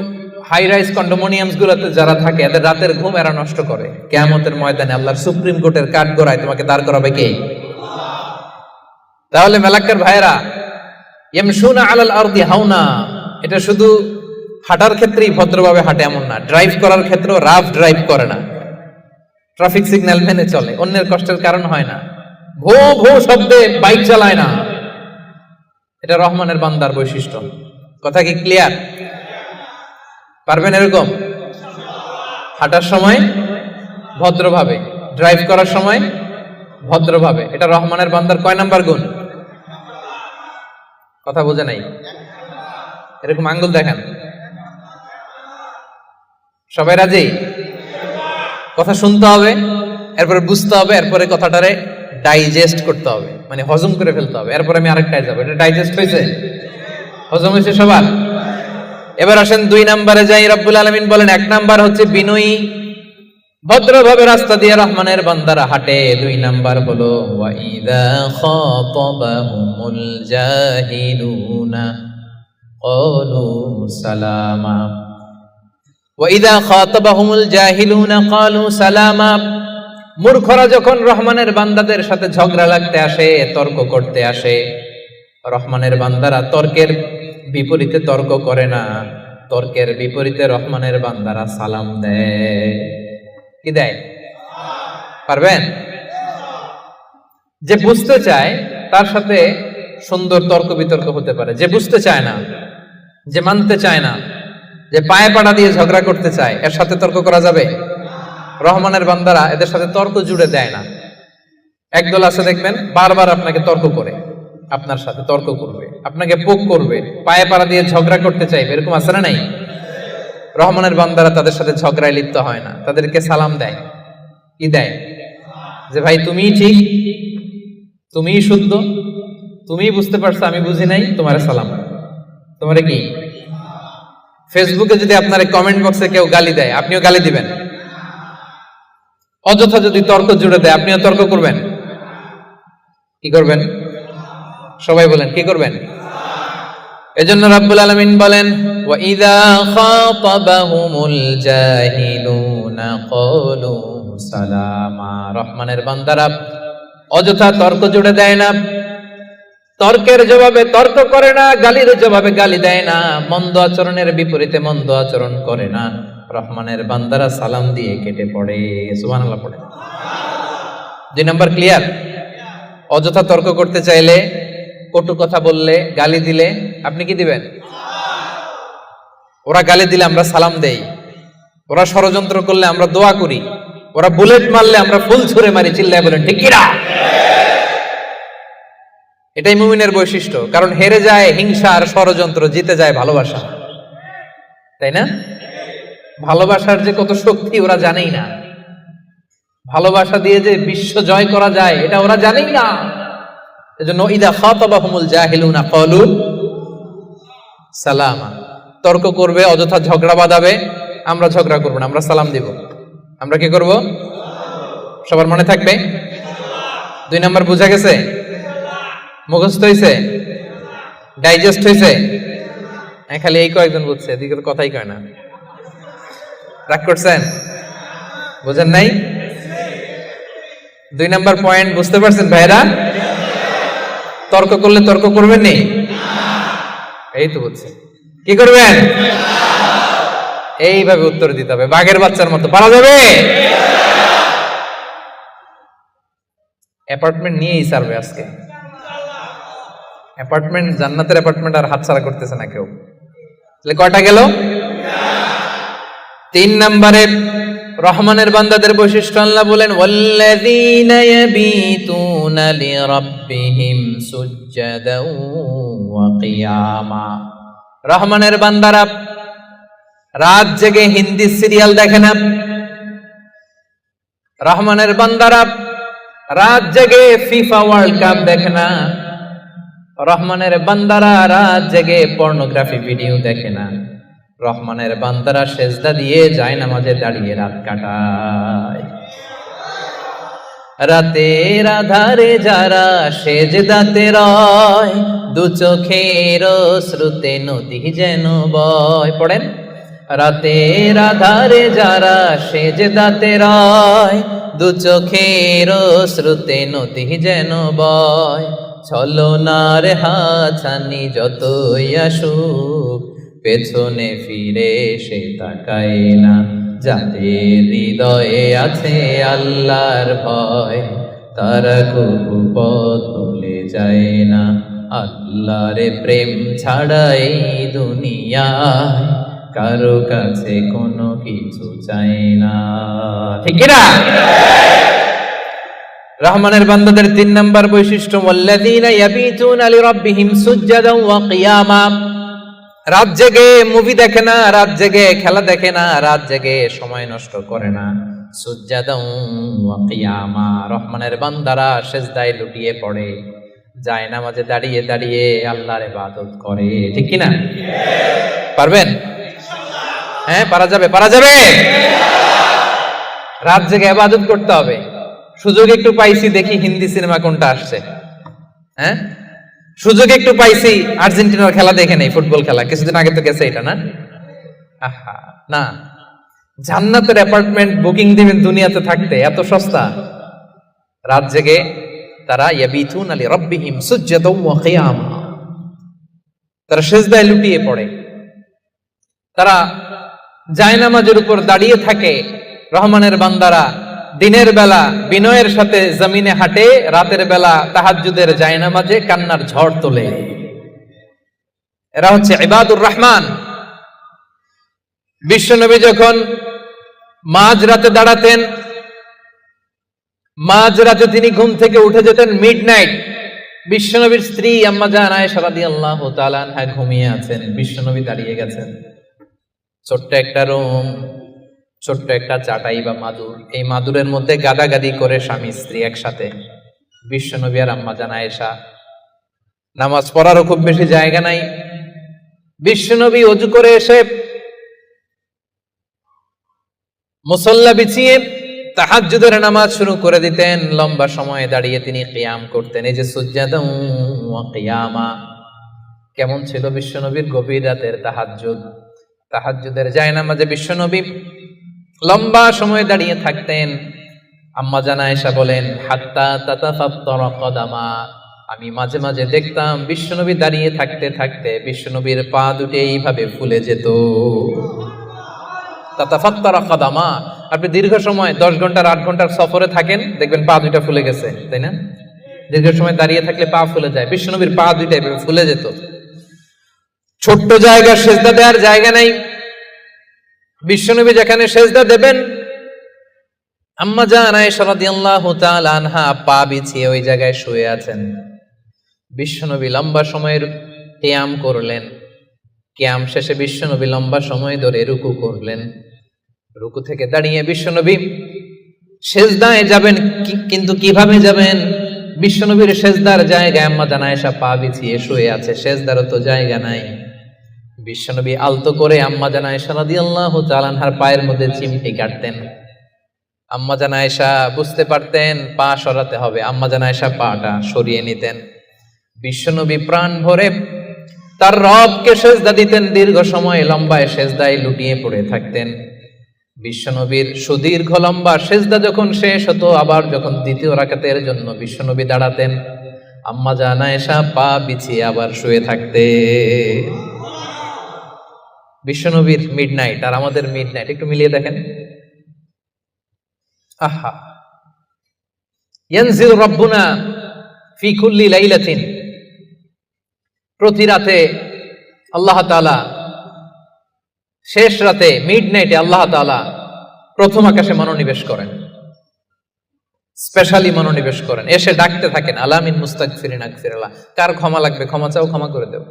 হাই রাইজ কন্ডোমিনিয়ামস গুলোতে যারা থাকে, এদের রাতের ঘুম এরা নষ্ট করে। কিয়ামতের ময়দানে আল্লাহর সুপ্রিম কোর্টের কাঠ গড়ায় তোমাকে দাঁড় করাবে কে? তাহলে মেলাক্কার ভাইরা, ইয়ামশুনা আলাল আরদি হাওনা, এটা শুধু হাঁটার ক্ষেত্রেই ভদ্রভাবে হাঁটে এমন না, ড্রাইভ করার ক্ষেত্রেও রাফ ড্রাইভ করে না, ট্রাফিক সিগন্যাল মেনে চলে, অন্যের কষ্টের কারণ হয় না, ভো ভো শব্দে বাইক চালায় না। এটা রহমানের বান্দার বৈশিষ্ট্য। কথা কি ক্লিয়ার? পারবেন এরকম? হাঁটার সময় ভদ্রভাবে, ড্রাইভ করার সময় ভদ্রভাবে। এটা রহমানের বান্দার কয় নাম্বার গুণ? কথা বোঝে নাই, এরকম আঙ্গুল দেখান। সবাই রাজি? কথা শুনতে হবে, এরপরে বুঝতে হবে, এরপরে কথাটারে ডাইজেস্ট করতে হবে, মানে হজম করে ফেলতে হবে। এরপরে আমি আরেকটায় যাবো। এটা ডাইজেস্ট হয়েছে? হজম হয়েছে সবার? এবার আসেন 2 নম্বরে যাই। রব্বুল আলামিন বলেন 1 নাম্বার হচ্ছে বিনয়ী, ভদ্রভাবে রাস্তা দিয়ে রহমানের বান্দারা হাঁটে। 2 নাম্বার হলো ওয়াইদা খাতাবাহুমুল জাহিলুনা ক্বালু সালামা। ওয়াইদা খাতাবাহুমুল জাহিলুনা ক্বালু সালামা। মূর্খরা যখন রহমানের বান্দাদের সাথে ঝগড়া লাগতে আসে, তর্ক করতে আসে, রহমানের বান্দারা তর্কের বিপরীতে তর্ক করে না, তর্কের বিপরীতে রহমানের বান্দারা সালাম দেয়। কি দেয়? পারবেন? যে বুঝতে চায় তার সাথে সুন্দর তর্ক বিতর্ক হতে পারে। যে বুঝতে চায় না, যে মানতে চায় না, যে পায়ে পাড়া দিয়ে ঝগড়া করতে চায়, এর সাথে তর্ক করা যাবে? রহমানের বান্দারা এদের সাথে তর্ক জুড়ে দেয় না। একদল আছে দেখবেন বারবার আপনাকে তর্ক করে, আপনার সাথে তর্ক করবে, আপনাকে পোক করবে, পায়ে পাড়া দিয়ে ঝগড়া করতে চাইবে, এরকম আছে না নাই? রহমানের বান্দারা তাদের সাথে ঝগড়ায় লিপ্ত হয় না, তাদেরকে সালাম দেয়। কি দেয়? যে ভাই তুমিই ঠিক, তুমিই শুদ্ধ, তুমিই বুঝতে পারছো, আমি বুঝি নাই, তোমার সালাম। তোমারে কি ফেসবুকে যদি আপনার কমেন্ট বক্সে কেউ গালি দেয়, আপনিও গালি দিবেন? অযথা যদি তর্ক জুড়ে দেয়, আপনিও তর্ক করবেন? কি করবেন? সবাই বলেন কি করবেন? এজন্য রাব্বুল আলামিন বলেন ওয়াইদা খাতাবাহুমুল জাহিলুনা ক্বালু সালামা। রহমানের বান্দারা অযথা তর্ক জুড়ে দেয় না, তর্কের জবাবে তর্ক করে না, গালির জবাবে গালি দেয় না, মন্দ আচরণের বিপরীতে মন্দ আচরণ করে না। রহমানের বান্দারা সালাম দিয়ে কেটে পড়ে। সুবহানাল্লাহ পড়ে। 2 নাম্বার ক্লিয়ার? অযথা তর্ক করতে চাইলে, কটু কথা বললে, গালি দিলে আপনি কি দিবেন? ওরা গালি দিলে আমরা সালাম দেই, ওরা ষড়যন্ত্র করলে আমরা দোয়া করি, ওরা বুলেট মারলে আমরা ফুল ছুঁড়ে মারি, চিল্লায় বলেন ঠিক কি না? এটাই মুমিনের বৈশিষ্ট্য। কারণ হেরে যায় হিংসা আর ষড়যন্ত্র, জিতে যায় ভালোবাসা। তাই না? ভালোবাসার যে কত শক্তি ওরা জানেই না, ভালোবাসা দিয়ে যে বিশ্ব জয় করা যায় এটা ওরা জানেই না। এজন্য ইদা খাতাবাহুমুল জাহিলুনা ক্বালু সালামা। তর্ক করবে, অযথা ঝগড়া বাঁধাবে, আমরা ঝগড়া করব না, আমরা সালাম দিব। আমরা কি করব? সবার মনে থাকবে? 2 নাম্বার বুঝা গেছে? মুখস্থ হয়েছে? ডাইজেস্ট হয়েছে? খালি এই কয়েকজন বুঝছে, এদিকে তো কথাই কয় না। রাগ করছেন? বুঝেন নাই? 2 নাম্বার পয়েন্ট বুঝতে পারছেন ভাইরা? তর্ক করলে তর্ক করবেন নি? এই তো বুঝছে। কি করবেন? এইভাবে উত্তর দিতে হবে, বাঘের বাচ্চার মতো। পারা যাবে? অ্যাপার্টমেন্ট নিয়েই সারবে আজকে। অ্যাপার্টমেন্ট, জান্নাতের অ্যাপার্টমেন্ট আর হাতছাড়া করতেছে না কেউ। তাহলে কয়টা গেল? 3 নম্বরে রহমানের বান্দাদের বৈশিষ্ট্য আল্লাহ বলেন ওয়াল্লাযীনা ইয়াবিতুনা লিরাব্বিহিম সুজদাও ওয়া কিয়ামা। রহমানের বান্দারা রাত জেগে হিন্দি সিরিয়াল দেখে না, রহমানের বান্দারা রাত জেগে ফিফা ওয়ার্ল্ড কাপ দেখে না, রহমানের বান্দারা রাত জেগে পর্নোগ্রাফি ভিডিও দেখে না, রহমানের বান্দারা সেজদা দিয়ে জায়নামাজে দাঁড়িয়ে রাত কাটায়। রাতের আধারে যারা সেজদাতে রয়, দু চোখের শ্রুতে নদী যেন বয়। পড়েন, রাতের আধারে যারা সেজদাতে রয়, দু চোখের শ্রুতে নদী যেন বয়। ছলনার হাছানি যতই আসুক, পেছনে ফিরে সে তাকায় না। যাদের হৃদয়ে আছে আল্লাহর ভয়, তারা কবু পথ ভুলে যায় না। আল্লাহর প্রেম ছাড়া এই দুনিয়ায় কারো কাছে কোনো কিছু চাই না। ঠিক কিনা? রহমানের বান্দাদের 3 নাম্বার বৈশিষ্ট্য, ওয়াল্লাযীনা ইয়াবিতুনা লিরাব্বিহিম সুজদান ওয়া কিয়ামা। রাত জেগে মুভি দেখে না, রাত জেগে খেলা দেখে না, রাত জেগে সময় নষ্ট করে না। সুজদান ওয়া কিয়ামা, রহমানের বান্দারা সিজদায় লুটিয়ে পড়ে, যায় নামাজে দাঁড়িয়ে দাঁড়িয়ে আল্লাহর ইবাদত করে। ঠিক কিনা? পারবেন? হ্যাঁ, পারা যাবে, পারা যাবে। রাত জেগে ইবাদত করতে হবে। সুযোগ একটু পাইছি, দেখি হিন্দি সিনেমা কোনটা আসছে। হ্যাঁ, সুযোগ একটু পাইছি, আর্জেন্টিনার খেলা দেখে নেই, ফুটবল খেলা কিছুদিন আগে তো গেছে এটা, না? আহা, না, জান্নাতের অ্যাপার্টমেন্ট বুকিং দিবেন দুনিয়াতে থাকতে, এত সস্তা। রাত জেগে তারা ইয়াবিতুনা লিরাব্বিহিম সুজদান ওয়া কিয়ামা, তারা সিজদায় লুটিয়ে পড়ে, তারা জায়নামাজের উপর দাঁড়িয়ে থাকে। রহমানের বান্দারা দিনের বেলা বিনয়ের সাথে জমিনে হাঁটে, রাতের বেলা তাহাজ্জুদের জায়নামাজে কান্নার ঝড় তোলে। এরা হচ্ছে ইবাদুর রহমান। বিশ্বনবী যখন মাঝরাতে দাঁড়াতেন, মাঝরাতে তিনি ঘুম থেকে উঠে যেতেন মিডনাইট। বিশ্বনবীর স্ত্রী আম্মা জান আয়েশা রাদিয়াল্লাহু তাআলা আনহা ঘুমিয়ে আছেন, বিশ্বনবী দাঁড়িয়ে গেছেন। ছোট্ট একটা রুম, ছোট্ট একটা চাটাই বা মাদুর, এই মাদুরের মধ্যে গাদাগাদি করে স্বামী স্ত্রী একসাথে। বিশ্বনবী আর আম্মা জান আয়েশা, নামাজ পড়ারও খুব বেশি জায়গা নাই। বিশ্বনবী ওযু করে এসে মুসল্লা বিছিয়ে তাহাজ্জুদের নামাজ শুরু করে দিতেন। লম্বা সময় দাঁড়িয়ে তিনি কিয়াম করতেন। এই যে সুজদান ওয়া কিয়ামা, কেমন ছিল বিশ্বনবীর গভীর রাতের তাহাজ্জুদ। তাহাজ্জুদের জায়নামাজে বিশ্বনবী লম্বা সময় দাঁড়িয়ে থাকতেন। আম্মা জান আয়েশা বলেন, হাত্তা তাতাফাত্তারা কদামা, আমি মাঝে মাঝে দেখতাম বিশ্বনবী দাঁড়িয়ে থাকতে থাকতে বিশ্বনবীর পা দুটো এইভাবে ফুলে যেত। তাতাফাত্তারা কদামা, আপনি দীর্ঘ সময় 10 ঘন্টার 8 ঘন্টার সফরে থাকেন, দেখবেন পা দুইটা ফুলে গেছে, তাই না? দীর্ঘ সময় দাঁড়িয়ে থাকলে পা ফুলে যায়। বিশ্বনবীর পা দুইটা এভাবে ফুলে যেত। ছোট্ট জায়গা, সেজদা দেওয়ার জায়গা নাই। বিশ্বনবী যেখানে সেজদা দেবেন, আম্মা জান আয়েশা রাদিয়াল্লাহু তাআলা আনহা পা বিছিয়ে ওই জায়গায় শুয়ে আছেন। বিশ্বনবী লম্বা সময়ের কিয়াম করলেন। কিয়াম শেষে বিশ্বনবী লম্বা সময় ধরে রুকু করলেন। রুকু থেকে দাঁড়িয়ে বিশ্বনবী সেজদায় যাবেন, কিন্তু কিভাবে যাবেন? বিশ্বনবীর সেজদার জায়গায় আম্মা জান আয়েশা পা বিছিয়ে শুয়ে আছে, সেজদারও তো জায়গা নাই। বিশ্বনবী আলতো করে আম্মা জান আয়েশা রাদিয়াল্লাহু তাআলা আনহার পায়ের মধ্যে চিমটি কাটতেন। আম্মা জান আয়েশা বুঝতে পারতেন পা সরাতে হবে, আম্মা জান আয়েশা পাটা সরিয়ে নিতেন। বিশ্বনবী প্রাণ ভরে তার রবকে সেজদা দিতেন। দীর্ঘ সময় লম্বায় সেজদায় লুটিয়ে পড়ে থাকতেন। বিশ্বনবীর সুদীর্ঘ লম্বা সেজদা যখন শেষ হতো, আবার যখন দ্বিতীয় রাকাতের জন্য বিশ্বনবী দাঁড়াতেন, আম্মা জান আয়েশা পা বিছিয়ে আবার শুয়ে থাকতে। বিশ্বনবীর মিডনাইট আর আমাদের মিডনাইট একটু মিলিয়ে দেখেন। আহা, ইয়ানজিল রাব্বুনা ফি কুল্লি লাইলাতিন, প্রতি রাতে আল্লাহ তাআলা, শেষ রাতে মিডনাইটে আল্লাহ তাআলা প্রথম আকাশে মনোনিবেশ করেন, স্পেশালি মনোনিবেশ করেন। এসে ডাকতে থাকেন, আলামিন মুস্তাগফিরিন আগফিরাল্লাহ, কার ক্ষমা লাগবে ক্ষমা চাও, ক্ষমা করে দেব।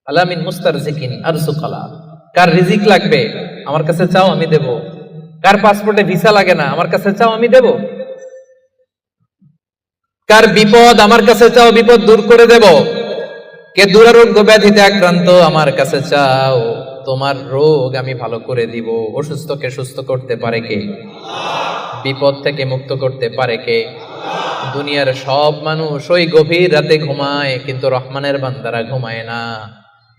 আলামিন মুস্তারজিকিন আরজুকালা, কার রিজিক লাগবে আমার কাছে চাও, আমি দেব। কার পাসপোর্টে ভিসা লাগে না আমার কাছে চাও, আমি দেব। কার বিপদ আমার কাছে চাও, বিপদ দূর করে দেব। কে দুরারোগ্য ব্যাধিতে আক্রান্ত আমার কাছে চাও, তোমার রোগ আমি ভালো করে দিব। অসুস্থকে সুস্থ করতে পারে কে? বিপদ থেকে মুক্ত করতে পারে কে? দুনিয়ার সব মানুষ ওই গভীর রাতে ঘুমায়, কিন্তু রহমানের বান্দারা ঘুমায় না।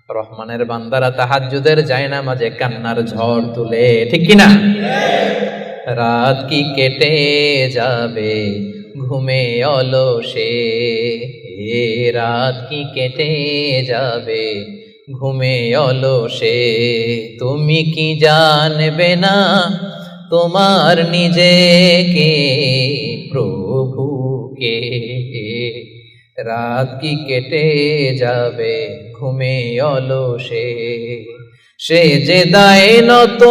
রহমানের বান্দারা তাহাজ্জুদের জায়নামাজে কান্নার ঝড় তুলে। ঠিক কিনা? রাত কি কেটে যাবে ঘুমে অলসে, রাত কি কেটে যাবে ঘুমে অলসে, তুমি কি জানবে না তোমার নিজেকে প্রভুকে। রাত কি কেটে যাবে ঘুমে অলসে, সে যে দায় নত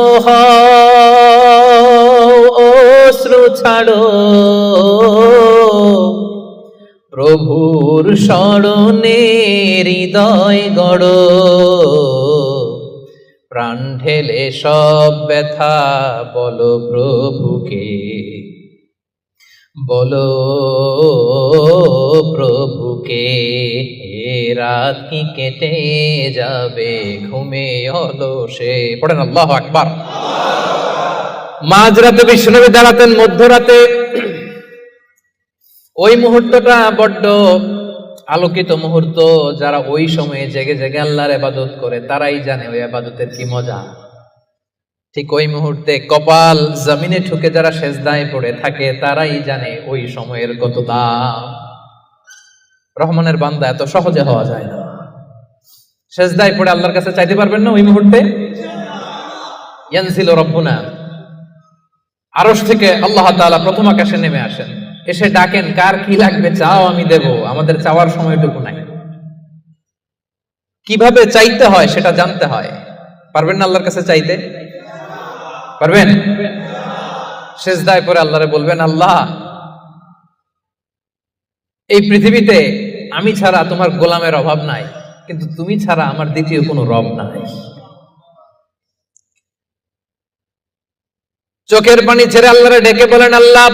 অশ্রু ছাড়ো, প্রভুর স্মরণে হৃদয় গড়ো, প্রাণ ঢেলে সব ব্যথা বলো প্রভুকে, বলো প্রভুকে। রাত কি কেটে যাবে ঘুমে অলসে, পড়েন আল্লাহু আকবার। মাঝরাতে বিষ্ণুনবী দাঁড়াতেন, মধ্যরাতে। ওই মুহূর্তটা বড্ড আলোকিত মুহূর্ত। যারা ওই সময়ে জেগে জেগে আল্লাহর ইবাদত করে তারাই জানে ওই ইবাদতের কি মজা। ঠিক ওই মুহূর্তে কপাল জমিনে ঠুকে যারা সেজদায় পড়ে থাকে তারাই জানে ওই সময়ের কত দাম। রহমানের বান্দা এত সহজে হওয়া যায় না। সেজদায় পড়ে আল্লাহর কাছে চাইতে পারবেন না ওই মুহূর্তে? ইয়ানজিলু রাব্বুনা, আরশ থেকে আল্লাহ তাআলা প্রথম আকাশে নেমে আসেন, এসে ডাকেন, কার কি লাগবে চাও আমি দেব। আমাদের চাওয়ার সময়টুকু নাই। কিভাবে চাইতে হয় সেটা জানতে হয়। পারবেন না আল্লাহর কাছে চাইতে? পারবেন? সেজদায় পড়ে আল্লাহরে বলবেন, আল্লাহ এই পৃথিবীতে আমি ছাড়া তোমার গোলামের অভাব নাই, কিন্তু তুমি ছাড়া আমার দ্বিতীয় কোনো রব নাই। চোখের পানি ছেড়ে আল্লাহরে ডেকে বলেন, আল্লাহ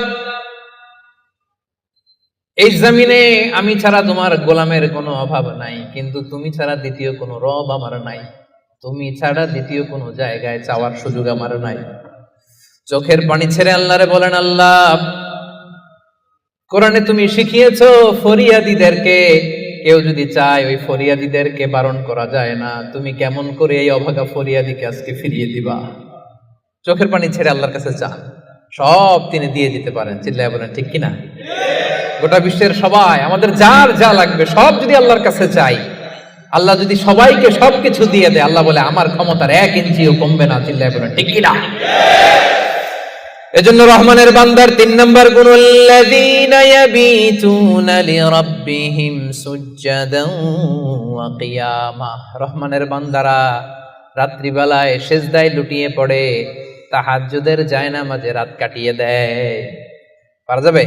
এই জমিনে আমি ছাড়া তোমার গোলামের কোনো অভাব নাই, কিন্তু তুমি ছাড়া দ্বিতীয় কোনো রব আমার নাই। তুমি ছাড়া দ্বিতীয় কোনো জায়গায় চাওয়ার সুযোগ আমার নাই। চোখের পানি ছেড়ে আল্লাহরে বলেন, আল্লাহ কোরআনে তুমি শিখিয়েছো ফরিয়াদীদেরকে কেউ যদি চায় ওই ফরিয়াদীদেরকে বারণ করা যায় না। তুমি কেমন করে এই অভাগা ফরিয়াদীকে আজকে ফিরিয়ে দিবা? চোখের পানি ছেড়ে আল্লাহর কাছে চান, সব তিনি দিয়ে দিতে পারেন। চিল্লায় বলেন ঠিক কিনা? গোটা বিশ্বের সবাই, আমাদের যার যা লাগবে সব যদি আল্লাহর কাছে চাই, আল্লাহ যদি সবাইকে সবকিছু দিয়ে দেয়, আল্লাহ বলে আমার ক্ষমতার 1 ইঞ্চিও কমবে না। চিল্লায় বলেন ঠিক কিনা? এজন্য রহমানের বান্দার 3 নম্বর গুণ, আল্লাযীনা ইয়াবিতুনা লিরাব্বিহিম সুজদান ওয়া কিয়ামা। রহমানের বান্দারা রাত্রিবেলায় সিজদায় লুটিয়ে পড়ে, তাহাজ্জুদের জায়নামাজে রাত কাটিয়ে দেয়। পারা যাবে?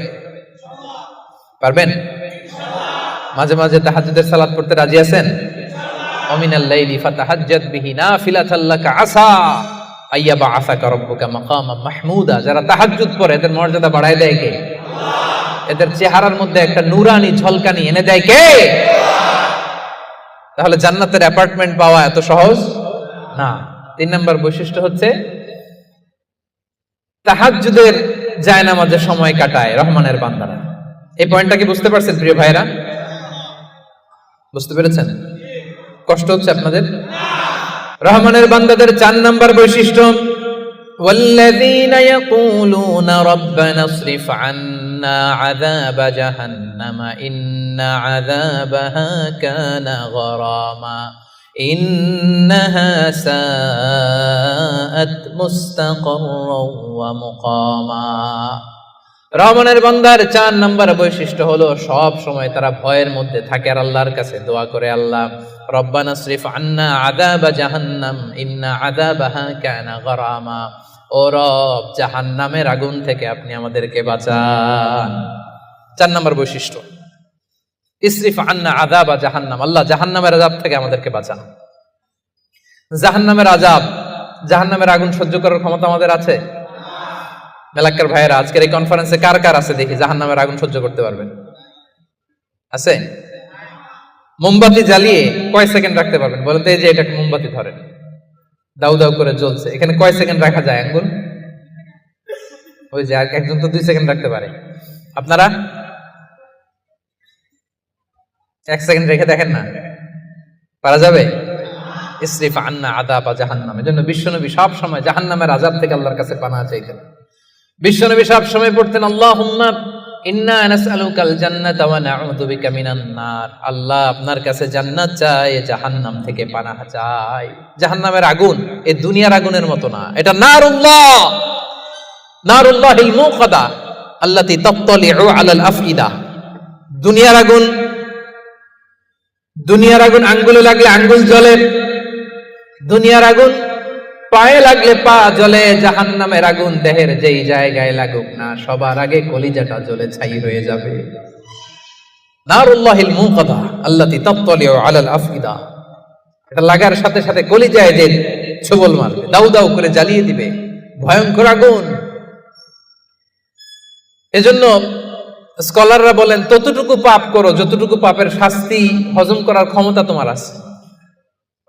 পারবেন? মাঝে মাঝে তাহাজ্জুদের সালাত পড়তে রাজি আছেন? ওয়া মিনাল লাইলি ফাতাহাজ্জাদ বিহি নাফিলাতাল লাকা আসা আইয়াবা আসাকা রব্বুকা মাকামান মাহমুদা। যারা তাহাজ্জুদ পড়ে এদের মর্যাদা বাড়ায় দেয় কে? এদের চেহারার মধ্যে একটা নূরানি ঝলকানি এনে দেয় কে? তাহলে জান্নাতের অ্যাপার্টমেন্ট পাওয়া এত সহজ না। 3 নম্বর বৈশিষ্ট্য হচ্ছে তাহাজ্জুদের জায়নামাজে সময় কাটায় রহমানের বান্দারা। এই পয়েন্টটা কি বুঝতে পারছেন প্রিয় ভাইরা? বুঝতে পেরেছেন? কষ্ট হচ্ছে আপনাদের? রহমানের বান্দাদের 4 নম্বর বৈশিষ্ট্য, ওয়াল্লাযীনা ইয়াকুলুনা রাব্বানা ইসরিফ আন্না আযাবা জাহান্নামা ইন্না আযাবাহা কানা গরামা ইন্নাহা সাআত মুস্তাকাররাও ওয়া মুকামা। রহমানের বান্দার 4 নম্বর বৈশিষ্ট্য হলো সব সময় তারা ভয়ের মধ্যে থাকে আর আল্লাহর কাছে দোয়া করে, আল্লাহ রব্বানা ইসরিফ আন্না আযাবা জাহান্নাম ইন্না আযাবাহা কানা গরামা। ও রব, জাহান্নামের আগুন থেকে আপনি আমাদেরকে বাঁচান। 4 নম্বর বৈশিষ্ট্য, ইসরিফ আন্না আযাবা জাহান্নাম, আল্লাহ জাহান্নামের আযাব থেকে আমাদেরকে বাঁচান। জাহান্নামের আযাব, জাহান্নামের আগুন সহ্য করার ক্ষমতা আমাদের আছে? মেলাক্কার ভাইয়েরা, আজকের এই কনফারেন্সে কার কার আছে দেখি জাহান্নামের আগুন সহ্য করতে পারবেন? আছে? মোমবাতি জ্বালিয়ে কয় সেকেন্ড রাখতে পারবেন? বলেন তো, এই যে এটা মোমবাতি ধরেন, দাউ দাউ করে জ্বলছে, এখানে কয় সেকেন্ড রাখা যায় আঙ্গুল? ওই যে একজন তো 2 সেকেন্ড রাখতে পারে, আপনারা 1 সেকেন্ড রেখে দেখেন না, পারা যাবে? ইসরিফ আন্না আযাবা জাহান্নাম। এজন্য বিশ্বনবী সব সময় জাহান্নামের আযাব থেকে আল্লাহর কাছে পানাহ চাইতেন। বিশ্বনবী সব সময় পড়তেন, আল্লাহুম্মা ইন্না নাসআলুকাল জান্নাতা ওয়া নাউযু বিকা মিনান নার। আল্লাহ আপনার কাছে জান্নাত চাই, জাহান্নাম থেকে পানাহ চাই। জাহান্নামের আগুন এই দুনিয়ার আগুনের মতো না, এটা নারুল্লাহ, নারুল্লাহিল মুকাদা আল্লাতী তাত্তালিউ আলাল আফইদা। দুনিয়ার আগুন, দুনিয়ার আগুন আঙ্গুলে লাগলে আঙ্গুল জ্বলে, দুনিয়ার আগুন পায়ে লাগলে পা জ্বলে, জাহান্নামের আগুন দেহের যেই জায়গায় লাগুক না সবার আগে কলিজাটা জ্বলে ছাই হয়ে যাবে। নারুল্লাহিল মুকাদা আল্লাতী তাত্তালিউ আলাল আফইদা, এটা লাগার সাথে সাথে কলিজায় যে ছোবল মারবে, দাউ দাউ করে জ্বালিয়ে দিবে, ভয়ঙ্কর আগুন। এজন্য স্কলাররা বলেন ততটুকু পাপ করো যতটুকু পাপের শাস্তি হজম করার ক্ষমতা তোমার আছে।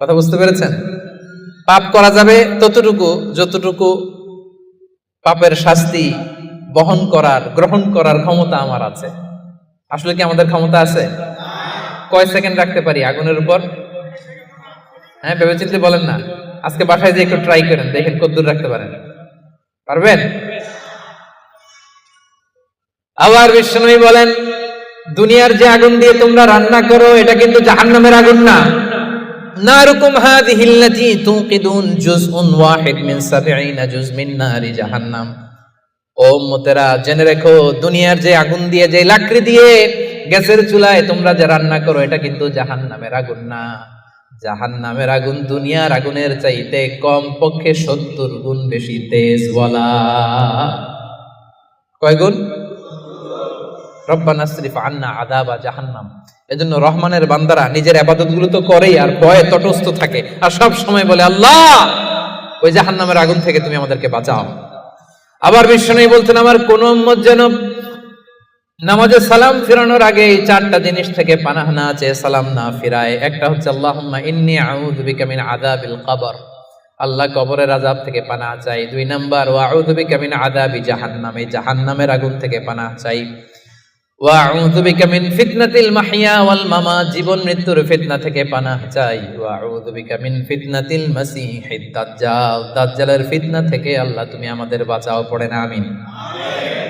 কথা বুঝতে পেরেছেন? পাপ করা যাবে ততটুকু যতটুকু পাপের শাস্তি বহন করার, গ্রহণ করার ক্ষমতা আমার আছে। আসলে কি আমাদের ক্ষমতা আছে? কয় সেকেন্ড রাখতে পারি আগুনের উপর? হ্যাঁ, ভেবেচিন্তে বলেন না। আজকে বাসায় যে একটু ট্রাই করেন, দেখেন কতদূর রাখতে পারেন। পারবেন? আবার বিষ্ণুই বলেন দুনিয়ার যে আগুন দিয়ে তোমরা রান্না করো এটা কিন্তু জাহান্নামের আগুন না। নারুকুম হাযিহিল্লাতী তুকিদুন জুজউন ওয়াহিদ মিন ৭০ জুজ মিন নারি জাহান্নাম। ও উম্মতেরা জেনে রেখো, দুনিয়ার যে আগুন দিয়ে, যে লাকড়ি দিয়ে গ্যাসের চুলায় তোমরা যে রান্না করো এটা কিন্তু জাহান্নামের আগুন না। জাহান্নামের আগুন দুনিয়ার আগুনের চাইতে কম পক্ষে ৭০ গুণ বেশি তেজ। বলা কয় গুণ? রব্বানা সরিফ আন্না আযাবা জাহান্নাম। এজন্য রহমানের বান্দারা নিজের ইবাদতগুলো তো করেই আর ভয়ে তটস্থ থাকে আর সব সময় বলে আল্লাহ ওই জাহান্নামের আগুন থেকে তুমি আমাদেরকে বাঁচাও। আবার বিশ্বনবী বলতেন আমার কোন উম্মত যেন নামাজে সালাম ফিরানোর আগে এই ৪টা জিনিস থেকে পানাহ না চেয়ে সালাম না ফিরায়। একটা হচ্ছে আল্লাহুম্মা ইন্নী আউযু বিকা মিন আযাবিল কবর, আল্লাহ কবরের আযাব থেকে পানাহ চাই। ২ নাম্বার ওয়া আউযু বিকা মিন আযাবি জাহান্নাম, এই জাহান্নামের আগুন থেকে পানাহ চাই। ওয়া আউযু বিকা মিন ফিতনাতিল মাহইয়া ওয়াল মামাত, জীবন মৃত্যুর ফিতনা থেকে পানাহ চাই। ওয়া আউযু বিকা মিন ফিতনাতিল মাসীহিদ দাজ্জাল, দাজ্জালের ফিতনা থেকে আল্লাহ তুমি আমাদের বাঁচাও। পড়েন আমিন।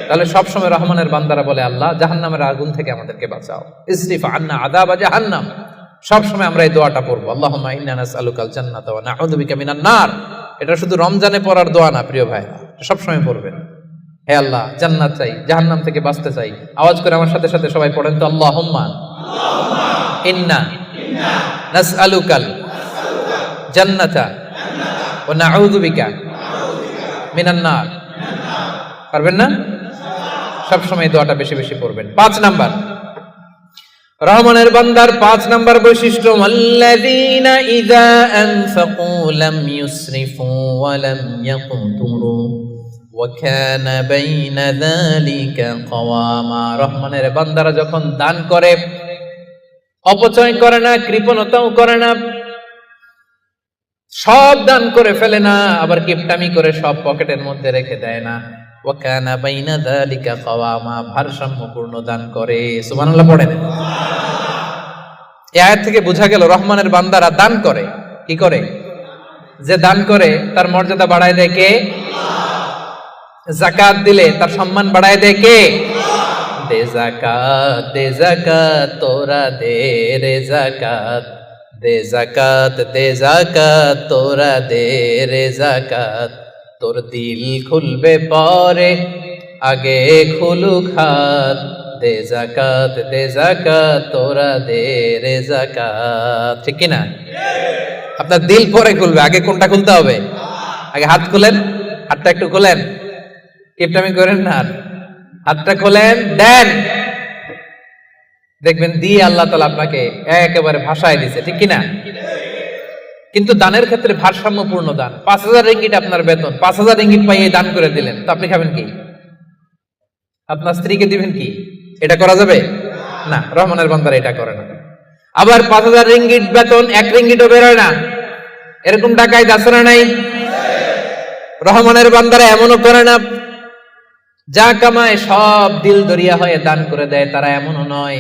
তাহলে সবসময় রহমানের বান্দারা বলে আল্লাহ জাহান্নামের আগুন থেকে আমাদেরকে বাঁচাও, ইসরিফ আন্না আযাবা জাহান্নাম। সবসময় আমরা এই দোয়াটা পড়বো, আল্লাহুম্মা ইন্না নাসআলুকাল জান্নাতা ওয়া নাউযু বিকা মিনান নার। এটা শুধু রমজানে পড়ার দোয়া না প্রিয় ভাইরা, সবসময় পড়বেন। হে আল্লাহ জান্নাত চাই, জাহান্নাম থেকে বাঁচতে চাই। আওয়াজ করে আমার সাথে সাথে সবাই পড়েন তো, আল্লাহুম্মা ইন্না নাসআলুকাল জান্নাতা ওয়া নাউযু বিকা মিনান নার। পারবেন না? সবসময় দোয়াটা বেশি বেশি পড়বেন। ৫ নাম্বার রহমানের বান্দার ৫ নাম্বার বৈশিষ্ট্য, আল্লাযীনা ইযা আনফাকু লাম ইউসরিফু ওয়া লাম ইয়াকতুরু ওয়া কানা বাইনা যালিকা কাওয়ামা। রহমানের বান্দারা যখন দান করে অপচয় করে না, কৃপণতাও করে না, সব দান করে ফেলে না, আবার কিপটামি করে সব পকেটের মধ্যে রেখে দেয় না। ওয়া কানা বাইনা যালিকা কাওয়ামা, ভারসাম্যপূর্ণ দান করে। সুবহানাল্লাহ পড়েন। এই আয়াত থেকে বোঝা গেল রহমানের বান্দারা দান করে। কি করে? যে দান করে তার মর্যাদা বাড়ায় দেয় কে? যাকাত দিলে তার সম্মান বাড়ায় দেয় কে? দে যাকাত, দে যাকাত তোরা দে রে যাকাত, দে যাকাত, দে যাকাত তোরা দে রে যাকাত। তোর দিল খুলবে পরে আগে খুলুক হাত, দে যাকাত, দে যাকাত তোরা দে রে যাকাত। ঠিক কি না? আপনার দিল পরে খুলবে, আগে কোনটা খুলতে হবে? আগে হাত খুলেন, হাতটা একটু খোলেন, কিপটামি করেন না, হাতটা খোলেন, দেন, দেখবেন দিয়ে আল্লাহ তাআলা আপনাকে একেবারে ভাষায় দিছে। ঠিক কি না? কিন্তু দানের ক্ষেত্রে ভারসাম্যপূর্ণ দান। ৫,০০০ রিঙ্গিট আপনার বেতন, ৫,০০০ রিঙ্গিট পাইয়ে দান করে দিলেন, তো আপনি খাবেন কি? আপনার স্ত্রীকে দিবেন কি? এটা করা যাবে না। রহমানের বান্দারা এটা করে না। আবার ৫,০০০ রিঙ্গিট বেতন, ১ রিঙ্গিটও বেরোয় না, এরকম ডাকাইত আছে না নাই? রহমানের বান্দারা এমনও করে না, যা কামায় সব দিল দরিয়া হয়ে দান করে দেয়, তারা এমনও নয়।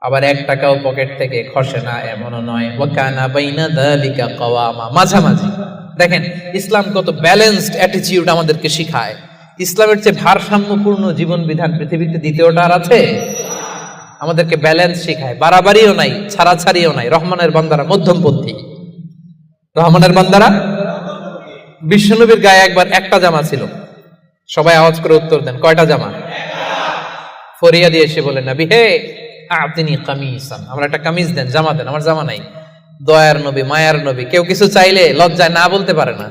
আবার ১ টাকাও পকেট থেকে খসে না, এমনও নয়। ওয়া কানা বাইনা যালিকা কাওয়ামা, মাঝামাঝি। দেখেন ইসলাম কত ব্যালেন্সড অ্যাটিটিউড আমাদেরকে শিখায়। ইসলামের চেয়ে ভারসাম্যপূর্ণ জীবন বিধান পৃথিবীতে দ্বিতীয়টা আর আছে? আমাদেরকে ব্যালেন্স শিখায়, বাড়াবাড়িও নাই, ছাড়াছাড়িও নাই। রহমানের বান্দারা মধ্যমপন্থী। রহমানের বান্দারা, বিশ্বনবীর গায়ে একবার একটা জামা ছিল, সবাই আওয়াজ করে উত্তর দেন, কয়টা জামা? ফরিয়া দিয়ে এসে বলেন, নবী হে আতিনি কামিসান, আমার একটা কামিজ দেন, জামা দেন, আমার জামা নাই। দয়ার নবী, মায়ার নবী, কেউ কিছু চাইলে লজ্জায় না বলতে পারে না।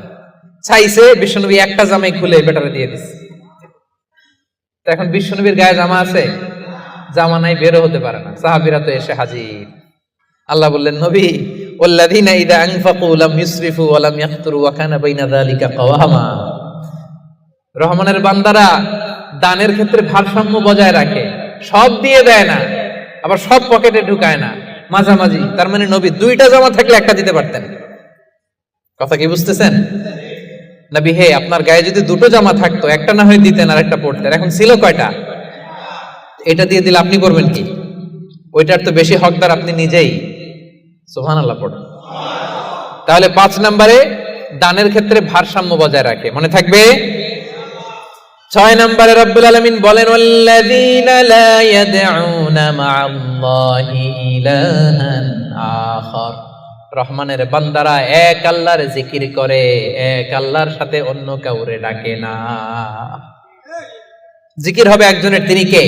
চাইছে, বিশ্বনবী একটা জামাই খুলে বেটারে দিয়ে দিচ্ছে। তো এখন বিশ্বনবীর গায়ে জামা আছে? জামা নাই, বেরো হতে পারে না। সাহাবীরা তো এসে হাজির। আল্লাহ বললেন, নবী, ওয়াল্লাযীনা ইযা আনফাকু লাম ইউসরিফু ওয়া লাম ইয়াকতুরু ওয়া কানা বাইনা যালিকা কাওয়ামা। রহমানের বান্দারা দানের ক্ষেত্রে ভারসাম্য বজায় রাখে, সব দিয়ে দেয় না, আবার সব পকেটে ঢুকায় না, মাঝামাঝি। তার মানে নবী দুইটা জামা থাকলে একটা দিতে পারতেন। কথা কি বুঝতেছেন? নবী, হে, আপনার গায়ে যদি দুটো জামা থাকতো, একটা না হয় দিতেন আর একটা পড়তেন। এখন ছিল কয়টা? এটা দিয়ে দিলে আপনি করবেন কি? ওইটার তো বেশি হকদার আপনি নিজেই। সুবহানাল্লাহ পড়ুন। তাহলে 5 নম্বরে দানের ক্ষেত্রে ভারসাম্য বজায় রাখে, মনে থাকবে। 6 নম্বরে রব্বুল আলামিন বলেন, ওয়াল্লাযীনা লা ইয়াদউনা মা'আল্লাহি ইলাহান আখার। রহমানের বান্দারা এক আল্লাহর জিকির করে, এক আল্লাহর সাথে অন্য কাউরে ডাকে না। জিকির হবে একজনের, তিনি কে?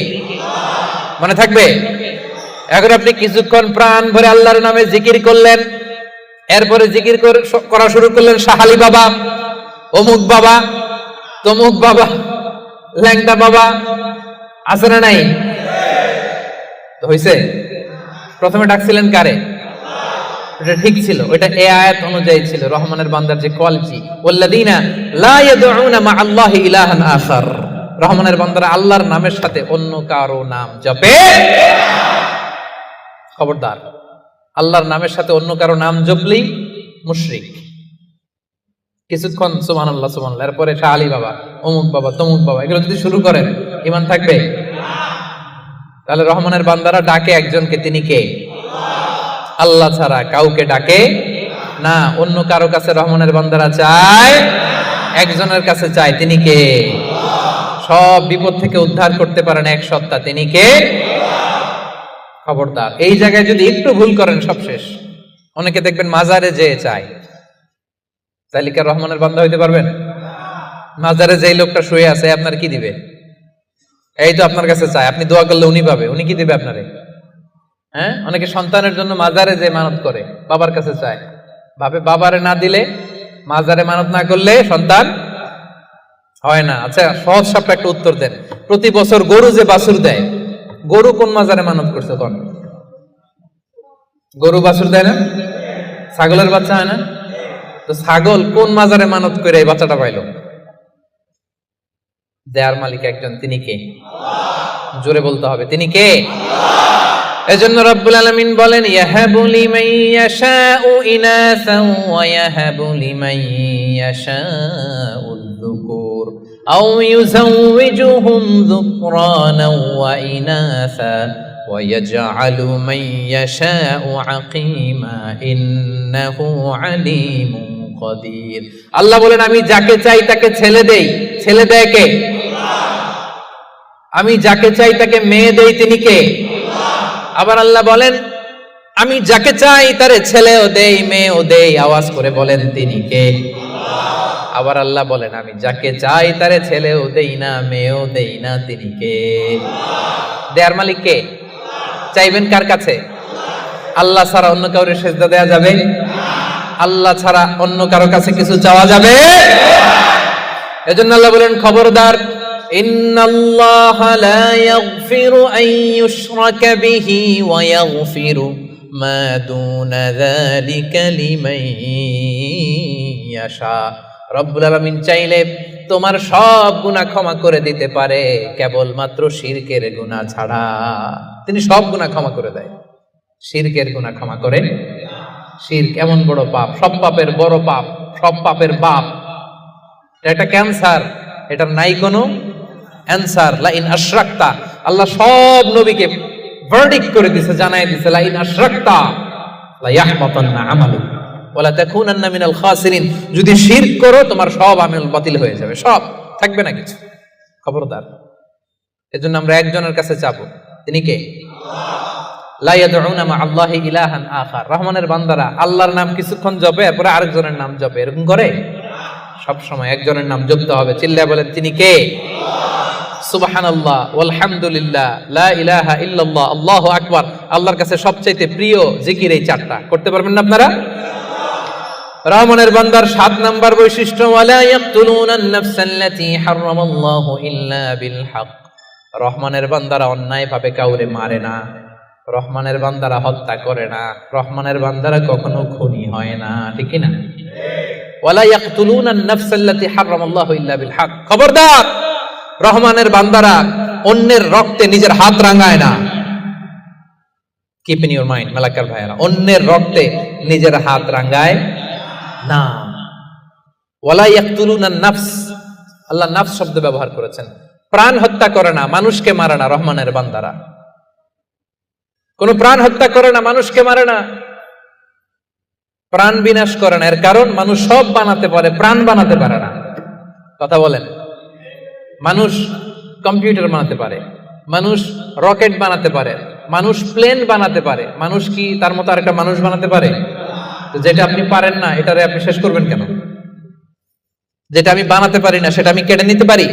মনে থাকবে। এখন আপনি কিছুক্ষণ প্রাণ ভরে আল্লাহর নামে জিকির করলেন, এরপরে জিকির করা শুরু করলেন শাহালি বাবা, অমুক বাবা, তমুক বাবা, ল্যাংটা বাবা, আছে না নাই? হইছে? প্রথমে ডাকছিলেন কারে? এটা ঠিক ছিল, ওইটা এই আয়াত অনুযায়ী ছিল। রহমানের বান্দার যে কোয়ালিটি, ওয়াল্লাযীনা লা ইয়াদউনা মা'আল্লাহি ইলাহান আখার। রহমানের বান্দারা আল্লাহর নামের সাথে অন্য কারো নাম জপে। খবরদার, আল্লাহর নামের সাথে অন্য কারো নাম জপলেই মুশরিক। কিছুক্ষণ সুবহানাল্লাহ সুবহানাল্লাহ, এরপরে শাহ আলী বাবা, অমুক বাবা, তমুক বাবা, এগুলো যদি শুরু করেন, ঈমান থাকবে? তাহলে রহমানের বান্দারা ডাকে একজনকে, তিনি কে? আল্লাহ ছাড়া কাউকে ডাকে না। অন্য কারো কাছে রহমানের বান্দারা চায়, একজনের কাছে চায়, তিনি কে? সব বিপদ থেকে উদ্ধার করতে পারেন এক সত্তা, তিনি কে? খবরদার, এই জায়গায় যদি একটু ভুল করেন সব শেষ। অনেকে দেখবেন মাজারে যেয়ে চায়, তাহলে কি রহমানের বান্দা হইতে পারবেন? মাজারে যেই লোকটা শুয়ে আছে, আপনার কি দিবে? এই তো আপনার কাছে চায়, আপনি দোয়া করলে উনি পাবে, উনি কি দিবে আপনারে? হ্যাঁ, অনেকে সন্তানের জন্য মাজারে যে মানত করে, বাবার কাছে চায়, ভাবে বাবারে না দিলে, মাজারে মানত না করলে সন্তান হয় না। আচ্ছা, সহজ সাপটা একটা উত্তর দেন। প্রতি বছর গরু যে বাছুর দেয়, গরু কোন মাজারে মানত করছে? কোন গরু বাছুর দেয় না? ছাগলের বাচ্চা হয় না? তো ছাগল কোন মাজারে মানত করে এই বাচ্চাটা পাইল? দেয়ার মালিক একজন, তিনি কে? জোরে বলতে হবে, তিনি কে? এজন্য রব্বুল আলামিন বলেন, ইয়াহাবু লিমান ইয়াশাউ ইনাসান ওয়া ইয়াহাবু লিমান ইয়াশাউ যুকুর আও ইউযাওয়িজুহুম যুকরানা ওয়া ইনাসা ওয়া ইয়াজআলু মান ইয়াশাউ আকীমা ইন্নাহু আলীমুন কাদির। আল্লাহ বলেন, আমি যাকে চাই তাকে ছেলে দেই। ছেলে দেয় কে? আমি যাকে চাই তাকে মেয়ে দেই, তিনি কে? আবার আল্লাহ বলেন, আমি যাকে চাই তারে ছেলেও দেই, মেয়েও দেই। আওয়াজ করে বলেন, তিনি কে? আবার আল্লাহ বলেন, আমি যাকে চাই তারে ছেলেও দেই না, মেয়েও দেই না, তিনি কে? দেয়ার মালিক কে? চাইবেন কার কাছে? আল্লাহ ছাড়া অন্য কাউরে সেজদা দেয়া যাবে? আল্লাহ ছাড়া অন্য কারো কাছে কিছু চাওয়া যাবে? এজন্য আল্লাহ বলেন, খবরদার, ইন্নাল্লাহা লা ইয়াগফিরু আন ইউশরাকা বিহি ওয়া ইয়াগফিরু মা দুনা যালিকা লিমান ইয়াশা। রব্বুল আলামিন চাইলে তোমার সব গুনাহ ক্ষমা করে দিতে পারে, কেবলমাত্র শিরকের গুনাহ ছাড়া। তিনি সব গুনাহ ক্ষমা করে দেয়, শিরকের গুনাহ ক্ষমা করে। শিরক এমন বড় পাপ, সব পাপের বড় পাপ, সব পাপের বাপ। এটা একটা ক্যান্সার, এটার নাই কোনো অ্যানসার। লা ইন আশরাকতা, আল্লাহ সব নবীকে ভার্ডিক্ট করে দিয়েছে, জানাই দিয়েছে, লা ইন আশরাকতা লা ইয়াহবাতান্না আমালুক ওয়া লা তাকুনান্না মিনাল খাসিরিন। যদি শিরক করো তোমার সব আমল বাতিল হয়ে যাবে, সব থাকবে না কিছু। খবরদার, এজন্য আমরা একজনের কাছে চাবো, তিনি কে? লা ইয়াদউনা মা আল্লাহি ইলাহান আখার। রহমানের বান্দারা আল্লাহর নাম কিছুক্ষণ জপে, এরপরে আরেকজনের নাম জপে, এরকম করে? সব সময় একজনের নাম জপতে হবে। চিল্লায় বলেন, তিনি কে? সুবহানাল্লাহ ওয়ালহামদুলিল্লাহ লা ইলাহা ইল্লাল্লাহ আল্লাহু আকবার আল্লাহর কাছে সবচাইতে প্রিয় জিকির এই চারটা। করতে পারবেন না আপনারা? রহমানের বান্দার 7 নাম্বার বৈশিষ্ট্য ওয়ালা ইয়াকতুলুনান নাফসাল্লাতী হারামাল্লাহু ইল্লা বিল হক। রহমানের বান্দারা অন্যায় ভাবে কাউরে মারে না, রহমানের বান্দারা হত্যা করে না, রহমানের বান্দারা কখনো খুনি হয় না, ঠিক কি না? ওয়ালা ইয়াকতুলুনান নাফসাল্লাতী হারামাল্লাহু ইল্লা বিল হক। খবরদার, রহমানের বান্দারা অন্যের রক্তে নিজের হাত রাঙায় না। Keep in your mind Malakar ভাইরা, অন্যের রক্তে নিজের হাত রাঙায় না। ওয়ালা ইয়াকতুলুনান নাফস, আল্লাহ নাফস শব্দ ব্যবহার করেছেন। প্রাণ হত্যা করে না, মানুষকে মারে না রহমানের বান্দারা। কোন প্রাণ হত্যা করে না, মানুষকে মারে না, প্রাণ বিনাশ করে না। এর কারণ মানুষ সব বানাতে পারে, প্রাণ বানাতে পারে না। কথা বলেন। মানুষ কম্পিউটার বানাতে পারে, মানুষ রকেট বানাতে পারে, মানুষ প্লেন বানাতে পারে। মানুষ কি তার মতো আরেকটা মানুষ বানাতে পারে? তো যেটা আপনি পারেন না এটারে আপনি শেষ করবেন কেন? যেটা আমি বানাতে পারি না সেটা আমি কেড়ে নিতে পারি?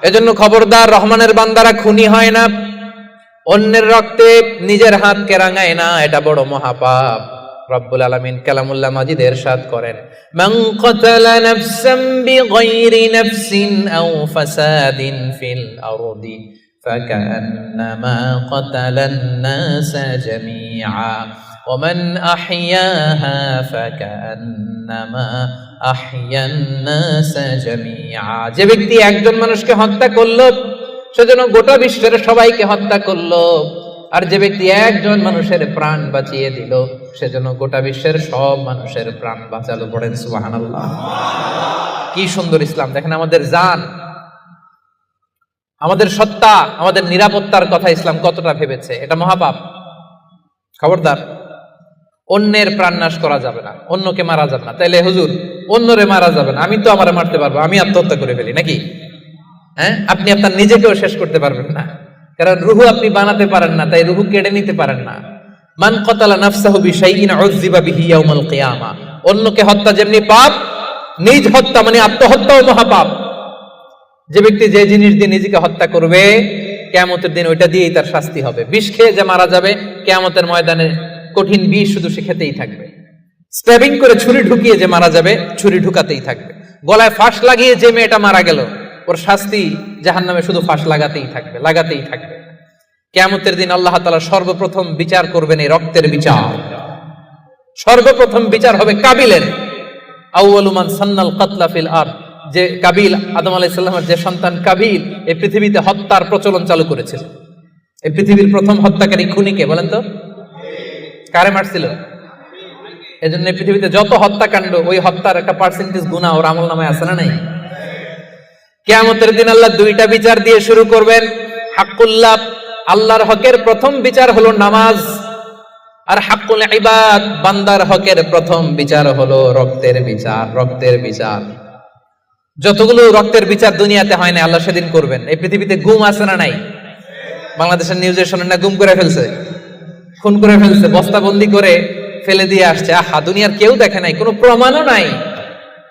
এজন্য খবরদার, রহমানের বান্দারা খুনি হয় না, অন্যের রক্তে নিজের হাতকে রাঙায় না, এটা বড় মহাপাপ। রব্বুল আলামিন কালামুল্লাহ মাজিদে ইরশাদ করেন, মান কাতালা নাফসান বিগাইরি নাফসিন আও ফাসাদিন ফিল আরদি ফাকান্নামা কাতালান নাসা জামিআ ওয়া মান আহইয়াহা ফাকান্নামা আহইয়ান নাসা জামিআ। যে ব্যক্তি একজন মানুষকে হত্যা করলো সেজন্য গোটা বিশ্বের সবাইকে হত্যা করলো, আর যে ব্যক্তি একজন মানুষের প্রাণ বাঁচিয়ে দিল সেজন্য গোটা বিশ্বের সব মানুষের প্রাণ বাঁচালো। পড়েন সুবহানাল্লাহ। কি সুন্দর ইসলাম! দেখেন, আমাদের জান, আমাদের সত্তা, আমাদের নিরাপত্তার কথা ইসলাম কতটা ভেবেছে। এটা মহাপাপ। খবরদার, অন্যের প্রাণ নাশ করা যাবে না, অন্যকে মারা যাবে না। তাইলে হুজুর, অন্যরে মারা যাবে না, আমি তো আমারে মারতে পারবো, আমি আত্মহত্যা করে ফেলি নাকি? হ্যাঁ, আপনি আপনার নিজেকেও শেষ করতে পারবেন না, কারণ রুহু আপনি বানাতে পারেন না, তাই রুহু কেড়ে নিতে পারেন না। মান কাতালা নাফসাহু বিশাইইন উযযিবা বিহি ইয়াউমাল কিয়ামা। অন্যকে হত্যা যেমনি পাপ, নিজ হত্যা মানে আত্মহত্যাও মহাপাপ। যে ব্যক্তি যে জিনিস দিয়ে নিজেকে হত্যা করবে, কিয়ামতের দিন ওইটা দিয়েই তার শাস্তি হবে। বিষ খেয়ে যে মারা যাবে, কিয়ামতের ময়দানে কঠিন বিষ শুধু সে খেতেই থাকবে। স্ট্যাবিং করে ছুরি ঢুকিয়ে যে মারা যাবে, ছুরি ঢুকাতেই থাকবে। গলায় ফাঁস লাগিয়ে যে মেয়েটা মারা গেল, ওর শাস্তি জাহান্নামে শুধু ফাঁস লাগাতেই থাকবে, লাগাতেই থাকবে। কিয়ামতের দিন আল্লাহ তাআলা সর্বপ্রথম বিচার করবেন এই রক্তের বিচার। সর্বপ্রথম বিচার হবে কাবিলের। আউয়ালু মান সান্নাল কাতলা ফিল আরদ। যে কাবিল, আদম আলাইহিস সালামের যে সন্তান কাবিল, এই পৃথিবীতে হত্যার প্রচলন চালু করেছিল। এই পৃথিবীর প্রথম হত্যাকারী খুনিকে বলেন তো? কারে মারছিল? এজন্য এই পৃথিবীতে যত হত্যাকাণ্ড, ওই হত্যার একটা পার্সেন্টেজ গুনাহ ওর আমলনামায় আছে না নাই? কিয়ামতের দিন আল্লাহ দুইটা বিচার দিয়ে শুরু করবেন। হাক্কুল্লাহ, আল্লাহর হকের প্রথম বিচার হলো নামাজ, আর হাক্কুল ইবাদ, বান্দার হকের প্রথম বিচার হলো রক্তের বিচার। রক্তের বিচার, যতগুলো রক্তের বিচার দুনিয়াতে হয় না, আল্লাহ সেদিন করবেন। এই পৃথিবীতে গুম আছে না নাই? বাংলাদেশের নিউজে শোনেন না, গুম করে ফেলছে, খুন করে ফেলছে, বস্তাবন্দি করে ফেলে দিয়ে আসছে। আহা, দুনিয়ার কেউ দেখে নাই, কোনো প্রমাণও নাই।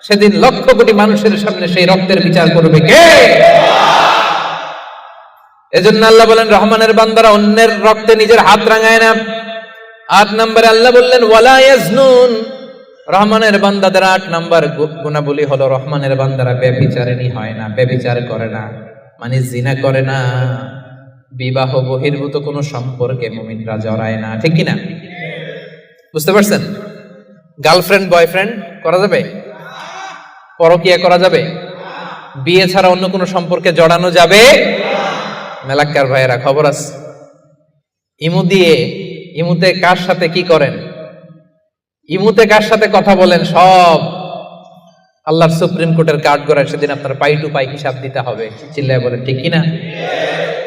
সেদিন লক্ষ কোটি মানুষের সামনে সেই রক্তের বিচার করবে কে? এজন্য আল্লাহ বলেন, রহমানের বান্দারা অন্যের রক্তে নিজের হাত রাঙায় না। 8 নম্বরে আল্লাহ বললেন ওয়ালা ইয়াজনুন। রহমানের বান্দাদের 8 নম্বর গুণাবলী হলো, রহমানের বান্দারা ব্যভিচারিণী হয় না, ব্যভিচার করে না, মানে জিনা করে না, বিবাহ বহির্ভূত কোনো সম্পর্কে মুমিনরা জড়ায় না। ঠিক কিনা? বুঝতে পারছেন? গার্লফ্রেন্ড বয়ফ্রেন্ড করা যাবে? পরকিয়া করা যাবে? বিয়ে ছাড়া অন্য কোনো সম্পর্কে জড়ানো যাবে? মেলাক্কার ভাইয়েরা, খবর আছে। ইমুতে কার সাথে কি করেন, ইমুতে কার সাথে কথা বলেন, সব আল্লাহর সুপ্রিম কোর্টের কার্ড করার সেদিন আপনার পাই টু পাই হিসাব দিতে হবে। চিল্লায় বলেন ঠিক কিনা?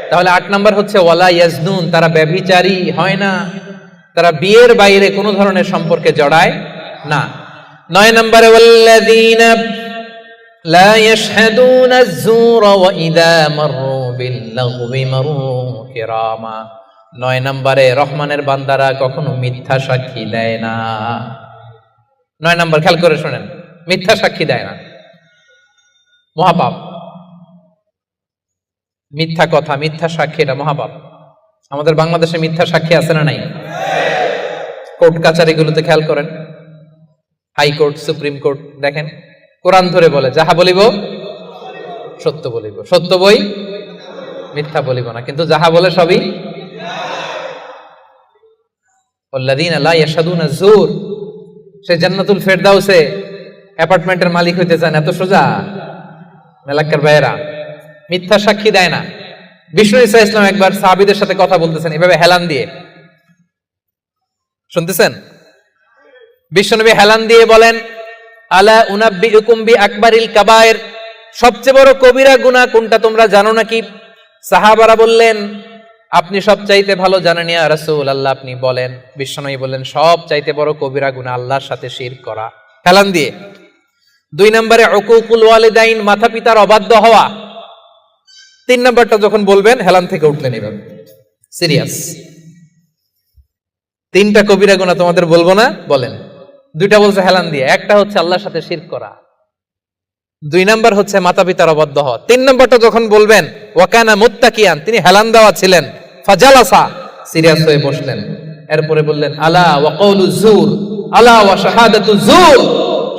তাহলে 8 নম্বর হচ্ছে ওয়ালা ইয়াজনুন, তারা ব্যভিচারী হয় না, তারা বিয়ের বাইরে কোনো ধরনের সম্পর্কে জড়ায় না। 9 নম্বরে ওয়াল্লাযীনা লা ইয়াশহাদুনা আয-যুরা ওয়া ইযা মাররু বিল-লাগবি মাররু কিরামা। 9 নম্বরে রহমানের বান্দারা কখনো মিথ্যা সাক্ষী দেয় না। 9 নম্বর খেয়াল করে শুনেন, মিথ্যা সাক্ষী দেয় না, মহাপাপ। মিথ্যা কথা, মিথ্যা সাক্ষী, এটা মহাপাপ। আমাদের বাংলাদেশে মিথ্যা সাক্ষী আছে না নাই? কোর্ট কাচারিগুলোতে খেয়াল করেন, হাইকোর্ট, সুপ্রিম কোর্ট, দেখেন কোরআন ধরে বলে যাহা বলিব সত্য বলিব, সত্য বই মিথ্যা বলিব না, কিন্তু যাহা বলে সবই আল্লাযীনা লা ইয়াশহাদুনা যুর। সে জান্নাতুল ফেরদাউসে অ্যাপার্টমেন্টের মালিক হইতে চান, এত সোজা? মেলাক্কার ভাইয়েরা, মিথ্যা সাক্ষী দেয় না। বিষ্ণু ঈসা ইসলাম একবার সাহাবীদের সাথে কথা বলতেছেন এভাবে হেলান দিয়ে, শুনতেছেন? বিশ্বনবী হেলান দিয়ে বলেন, আলা উনাব্বিউকুম বিআকবারিল কাবায়ের, সবচেয়ে বড় কবিরা গুনাহ কোনটা তোমরা জানো নাকি? সাহাবারা বললেন, আপনি সবচাইতে ভালো জানেন ইয়া রাসূলুল্লাহ, আপনি বলেন। বিশ্বনবী বললেন, সবচাইতে বড় কবিরা গুনাহ আল্লাহর সাথে শিরক করা, হেলান দিয়ে। 2 নম্বরে উকুকুল ওয়ালিদাইন, মাতা পিতার অবাধ্য হওয়া। 3 নম্বরটা যখন বলবেন হেলান থেকে উঠলেন এভাবে, সিরিয়াস। 3টা কবিরা গুনাহ তোমাদের বলবো না, বলেন। 2টা বলছে হেলান দিয়ে, একটা হচ্ছে আল্লাহর সাথে শিরক করা, 2 নম্বর হচ্ছে মাতা পিতার অবাধ্য হওয়া। 3 নম্বরটা যখন বলবেন, ওয়াকানা মুত্তাকিয়ান, তিনি হেলান দেওয়া ছিলেন, ফাজালাসা, সিরিয়াস হয়ে বসলেন। এরপরে বললেন, আলা ওয়া কওলু যুর, আলা ওয়া শাহাদাতু যুর,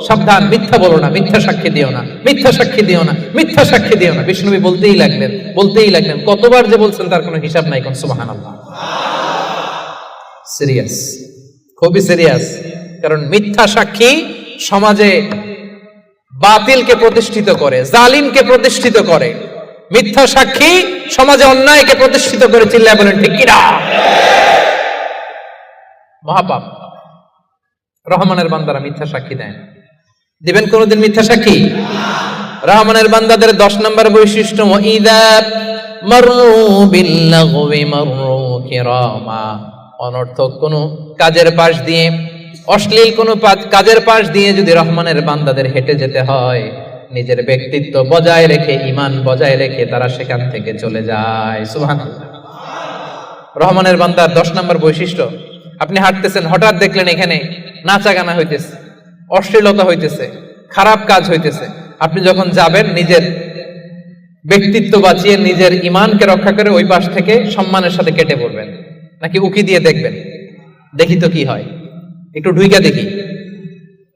সাবধান, মিথ্যা বলো না, মিথ্যা সাক্ষী দিও না, মিথ্যা সাক্ষী দিও না, মিথ্যা সাক্ষী দিও না। বিষ্ণুবী বলতেই লাগলেন, বলতেই লাগলেন, কতবার যে বলছেন তার কোনো হিসাব নাই। কোন সুবহানাল্লাহ। সিরিয়াস, খুবই সিরিয়াস। কারণ মিথ্যা সাক্ষী সমাজে বাতিলকে প্রতিষ্ঠিত করে, জালিমকে প্রতিষ্ঠিত করে। মিথ্যা সাক্ষী সমাজে অন্যায়কে প্রতিষ্ঠিত করে। চিল্লায় বলেন ঠিক কিনা? মহাপাপ। রহমানের বান্দারা মিথ্যা সাক্ষী দেন, দিবেন কোনদিন মিথ্যা সাক্ষী? রহমানের বান্দাদের 10 নম্বর বৈশিষ্ট্য, ওয়াইদা মাররু বিল্লাগwi মাররু কিরামা, অনর্থক কোন কাজের পাশ দিয়ে, অশ্লীল কোন কাজের পাশ দিয়ে যদি রহমানের বান্দাদের হেঁটে যেতে হয়, নিজের ব্যক্তিত্ব বজায় রেখে, ঈমান বজায় রেখে তারা সেখান থেকে চলে যায়। সুবহানাল্লাহ। রহমানের বান্দার 10 নম্বর বৈশিষ্ট্য, আপনি হাঁটতেছেন, হঠাৎ দেখলেন এখানে নাচা গানা হইতেছে, অশ্লীলতা হইতেছে, খারাপ কাজ হইতেছে। আপনি যখন যাবেন, নিজের ব্যক্তিত্ব বাঁচিয়ে, নিজের ঈমানকে রক্ষা করে ওই পাশ থেকে সম্মানের সাথে কেটে পড়বেন, নাকি উকি দিয়ে দেখবেন দেখি তো কি হয়, একটু ঢুইকা দেখি,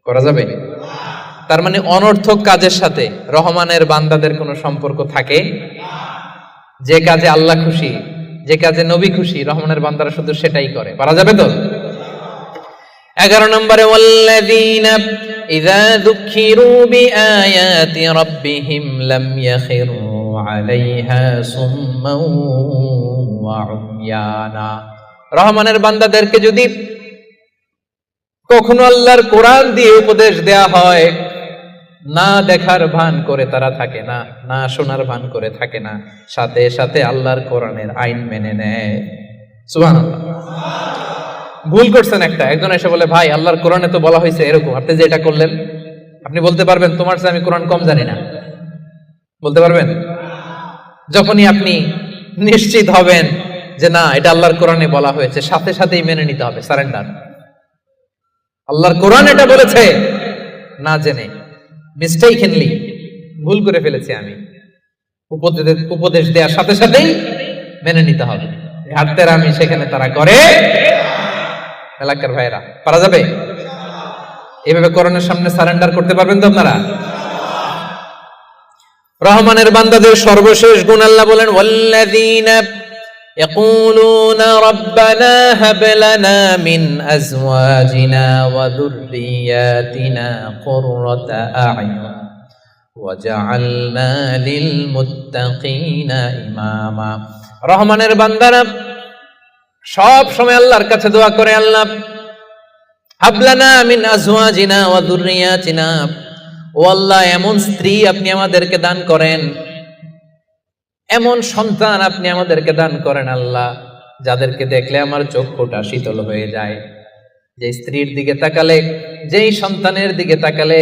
করা যাবে? তার মানে অনর্থক কাজের সাথে রহমানের বান্দাদের কোনো সম্পর্ক থাকে? যে কাজে আল্লাহ খুশি, যে কাজে নবী খুশি, রহমানের বান্দারা শুধু সেটাই করে। পারা যাবে তো? 11 নম্বরে, ওয়াল্লাযীনা ইযা যুকিরু বিআয়াতি রাব্বিহিম লাম ইয়াখিরু আলাইহা সুম্মান ওয়া উময়ানা। রহমানের বান্দাদেরকে যদি কখনো আল্লাহর কোরআন দিয়ে উপদেশ দেয়া হয়, না দেখার ভান করে তারা থাকে না, না শোনার ভান করে থাকে না, সাথে সাথে আল্লাহর কোরআনের আইন মেনে নেয়। সুবহানাল্লাহ। ভুল করছেন একটা, একজন এসে বলে, ভাই আল্লাহর কোরআনে তো বলা হয়েছে এরকম, আপনি যে এটা করলেন, আপনি বলতে পারবেন তোমার চেয়ে আমি কোরআন কম জানি না? বলতে পারবেন? যখনই আপনি নিশ্চিত হবেন যে না, এটা আল্লাহর কোরআনে বলা হয়েছে, সাথে সাথেই মেনে নিতে হবে, সারেন্ডার। আল্লাহর কোরআন এটা বলেছে, না জেনে মিস্টেকলি ভুল করে ফেলেছি আমি, উপদেশ দেওয়ার সাথে সাথেই মেনে নিতে হবে। হাতের আমি সেখানে তারা করে। এলাকার ভাইরা, পারা যাবে? এভাবে কোরআনের সামনে সারেন্ডার করতে পারবেন তো আপনারা? রহমানের বান্দাদের সর্বশেষ গুণ আল্লাহ বলেন, ওয়াল্লাযীনা يقولون ربنا هب لنا من أزواجنا وذرياتنا قرة أعين وجعلنا للمتقين إماما। রহমানের বান্দারা সব সময় আল্লাহর কাছে দোয়া করে, আল্লাহ হাবলানা মিন আজওয়াজিনা ওয়া যুররিয়াতিনা, ও আল্লাহ এমন স্ত্রী আপনি আমাদেরকে দান করেন, এমন সন্তান আপনি আমাদেরকে দান করেন আল্লাহ, যাদেরকে দেখলে আমার চক্ষুটা শীতল হয়ে যায়। যে স্ত্রীর দিকে তাকালে, যেই সন্তানের দিকে তাকালে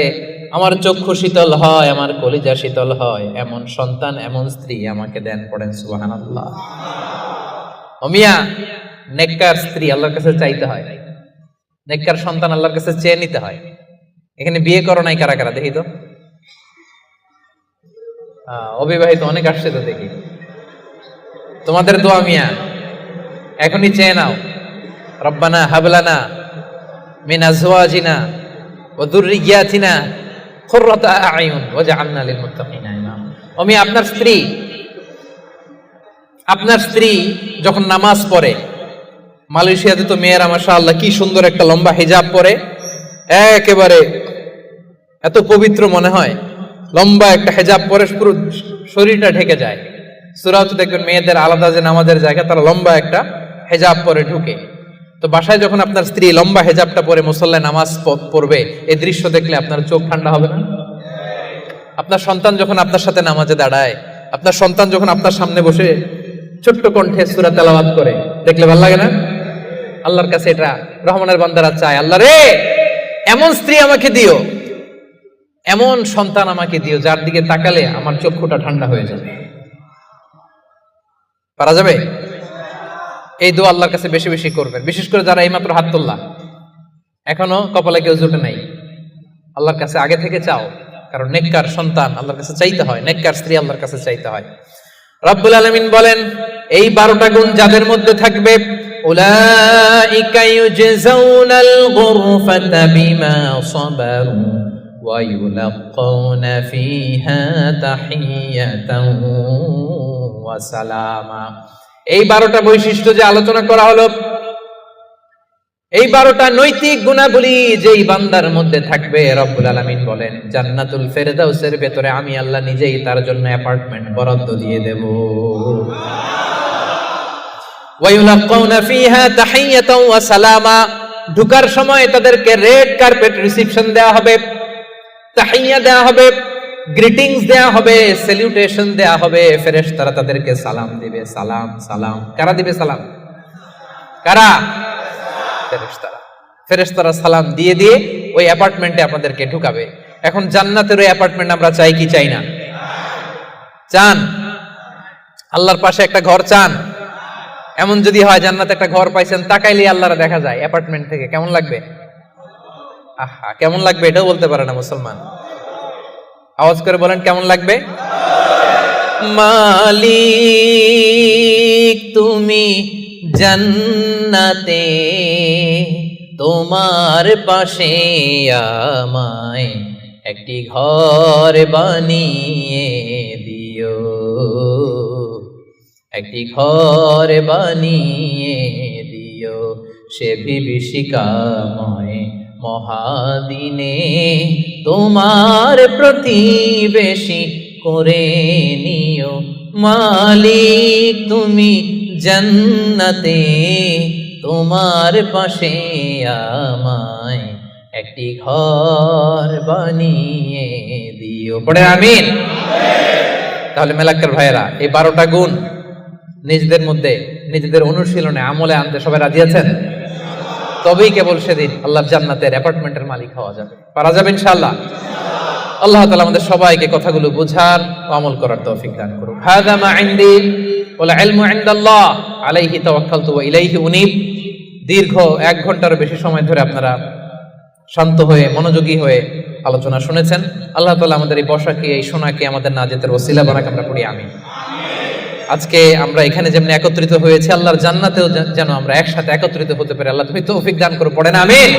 আমার চক্ষু শীতল হয়, আমার কলিজা শীতল হয়, এমন সন্তান, এমন স্ত্রী আমাকে দেন। পড়েন সুবহানাল্লাহ। ওমিয়া, নেককার স্ত্রী আল্লাহর কাছে চাইতে হয়, নেককার সন্তান আল্লাহর কাছে চেয়ে নিতে হয়। এখানে বিয়ে করো নাই কারা কারা দেখি তো? অবিবাহিত অনেক আসছে তো দেখি। তোমাদের দোয়া মিয়া, এখনই চেয়ে নাও। রব্বানা হাবলানা মিন আজওয়াজিনা ওয়া যুররিয়াতিনা কুররাতা আ'য়ুন ওয়াজআলনা লিল মুত্তাকিনা ইমামা। আমি আপনার স্ত্রী যখন নামাজ পড়ে, মালয়েশিয়াতে তো মেয়েরা মাশাআল্লাহ কি সুন্দর একটা লম্বা হিজাব পরে, একেবারে এত পবিত্র মনে হয়। লম্বা একটা হিজাব পরে পুরো শরীরটা ঢেকে যায়। সূরাতে দেখবেন মেয়েদের আলাদা যে নামাজের জায়গা, তারা লম্বা একটা হিজাব পরে ঢুকে। তো বাসায় যখন আপনার স্ত্রী লম্বা হিজাবটা পরে মুসল্লায় নামাজ পড়বে, এই দৃশ্য দেখলে আপনার চোখ ঠান্ডা হবে না? আপনার সন্তান যখন আপনার সাথে নামাজে দাঁড়ায়, আপনার সন্তান যখন আপনার সামনে বসে ছোট্ট কণ্ঠে সূরা তেলাওয়াত করে, দেখলে ভালো লাগে না? আল্লাহর কাছে এটা রহমানের বান্দারা চায়, আল্লাহ রে এমন স্ত্রী আমাকে দিও, এমন সন্তান আমাকে দিও যার দিকে তাকালে আমার চক্ষুটা ঠান্ডা হয়ে যাবে। পারা যাবে? এই দোয়া আল্লাহর কাছে বেশি বেশি করবেন, বিশেষ করে যারা এইমাত্র হাত তোলা, এখনো কপালে কেউ জুটে নাই, আল্লাহর কাছে আগে থেকে চাও। কারণ নেককার সন্তান আল্লাহর কাছে চাইতে হয়, নেককার স্ত্রী আল্লাহর কাছে চাইতে হয়। রব্বুল আলামিন বলেন, এই 12টা গুণ যাদের মধ্যে থাকবে, উলাইকা ইউজজাউনাল গুরফাতা বিমা সাবারু ওয়া ইউলাক্কাউনা ফিহা তাহিয়াতান ওয়া সালামা। এই 12টা বৈশিষ্ট্য যে আলোচনা করা হলো, এই 12টা নৈতিক গুণাবলী যেই বান্দার মধ্যে থাকবে, রব্বুল আলামিন বলেন জান্নাতুল ফেরদাউসের ভেতরে আমি আল্লাহ নিজেই তার জন্য অ্যাপার্টমেন্ট বরাদ্দ দিয়ে দেব। ওয়া ইউলাক্কাউনা ফিহা তাহিয়াতান ওয়া সালামা। ঢোকার সময় তাদেরকে রেড কার্পেট রিসিপশন দেওয়া হবে, তাহিয়া দেওয়া হবে, গ্রিটিংস দেওয়া হবে, স্যালুটেশন দেওয়া হবে। ফেরেশতারা তাদেরকে সালাম দিবে। সালাম সালাম কারা দিবে? সালাম কারা? ফেরেশতারা সালাম দিয়ে দিয়ে ওই অ্যাপার্টমেন্টে আপনাদেরকে ঢুকাবে। এখন জান্নাতের ওই অ্যাপার্টমেন্ট আমরা চাই কি চাই না? চান? আল্লাহর পাশে একটা ঘর চান? এমন যদি হয় জান্নাতে একটা ঘর পাইছেন, তাকাইলে আল্লাহরা দেখা যায় অ্যাপার্টমেন্ট থেকে, কেমন লাগবে? আহা, কেমন লাগবে এটাও বলতে পারে না মুসলমান। আওয়াজ করে বলেন কেমন লাগবে? মালিক তুমি জান্নাতে, তোমার পাশে আমায় একটি ঘর বানিয়ে দিও, একটি ঘর বানিয়ে দিও সে বিভীষিকাময় মহাদিনে, তোমার প্রতিবেশী করে নিও। মালিক তুমি জান্নাতে, তোমার পাশে আমায় একটি ঘর বানিয়ে দিও। পড়ে আমিন। তাহলে মেলাক্কার ভাইয়েরা, এই 12টা গুণ নিজেদের মধ্যে, নিজেদের অনুশীলনে, আমলে আনতে সবাই রাজি আছেন? তবেই কেবল সেদিন আল্লাহর জান্নাতের অ্যাপার্টমেন্টের মালিক হওয়া যাবে। পারা যাবে ইনশাআল্লাহ। আল্লাহ তাআলা আমাদের সবাইকে কথাগুলো বোঝার ও আমল করার তৌফিক দান করুন। হাযা মা ইনদি ওয়াল ইলমু ইনদাল্লাহ আলাইহি তাওয়াক্কালতু ওয়া ইলাইহি উনীব। দীর্ঘ 1 ঘন্টার বেশি সময় ধরে আপনারা শান্ত হয়ে, মনোযোগী হয়ে আলোচনা শুনেছেন। আল্লাহ তাআলা আমাদের এই বসাকে, এই শোনাকে আমাদের নাজাতের ওসিলা বানাক। আমরা পড়ি আমিন। আজকে আমরা এখানে যেমন একত্রিত হয়েছে, আল্লাহর জান্নাতেও যেন আমরা একসাথে একত্রিত হতে পারি। আল্লাহ তুমি তৌফিক দান করো। পড়েন আমিন।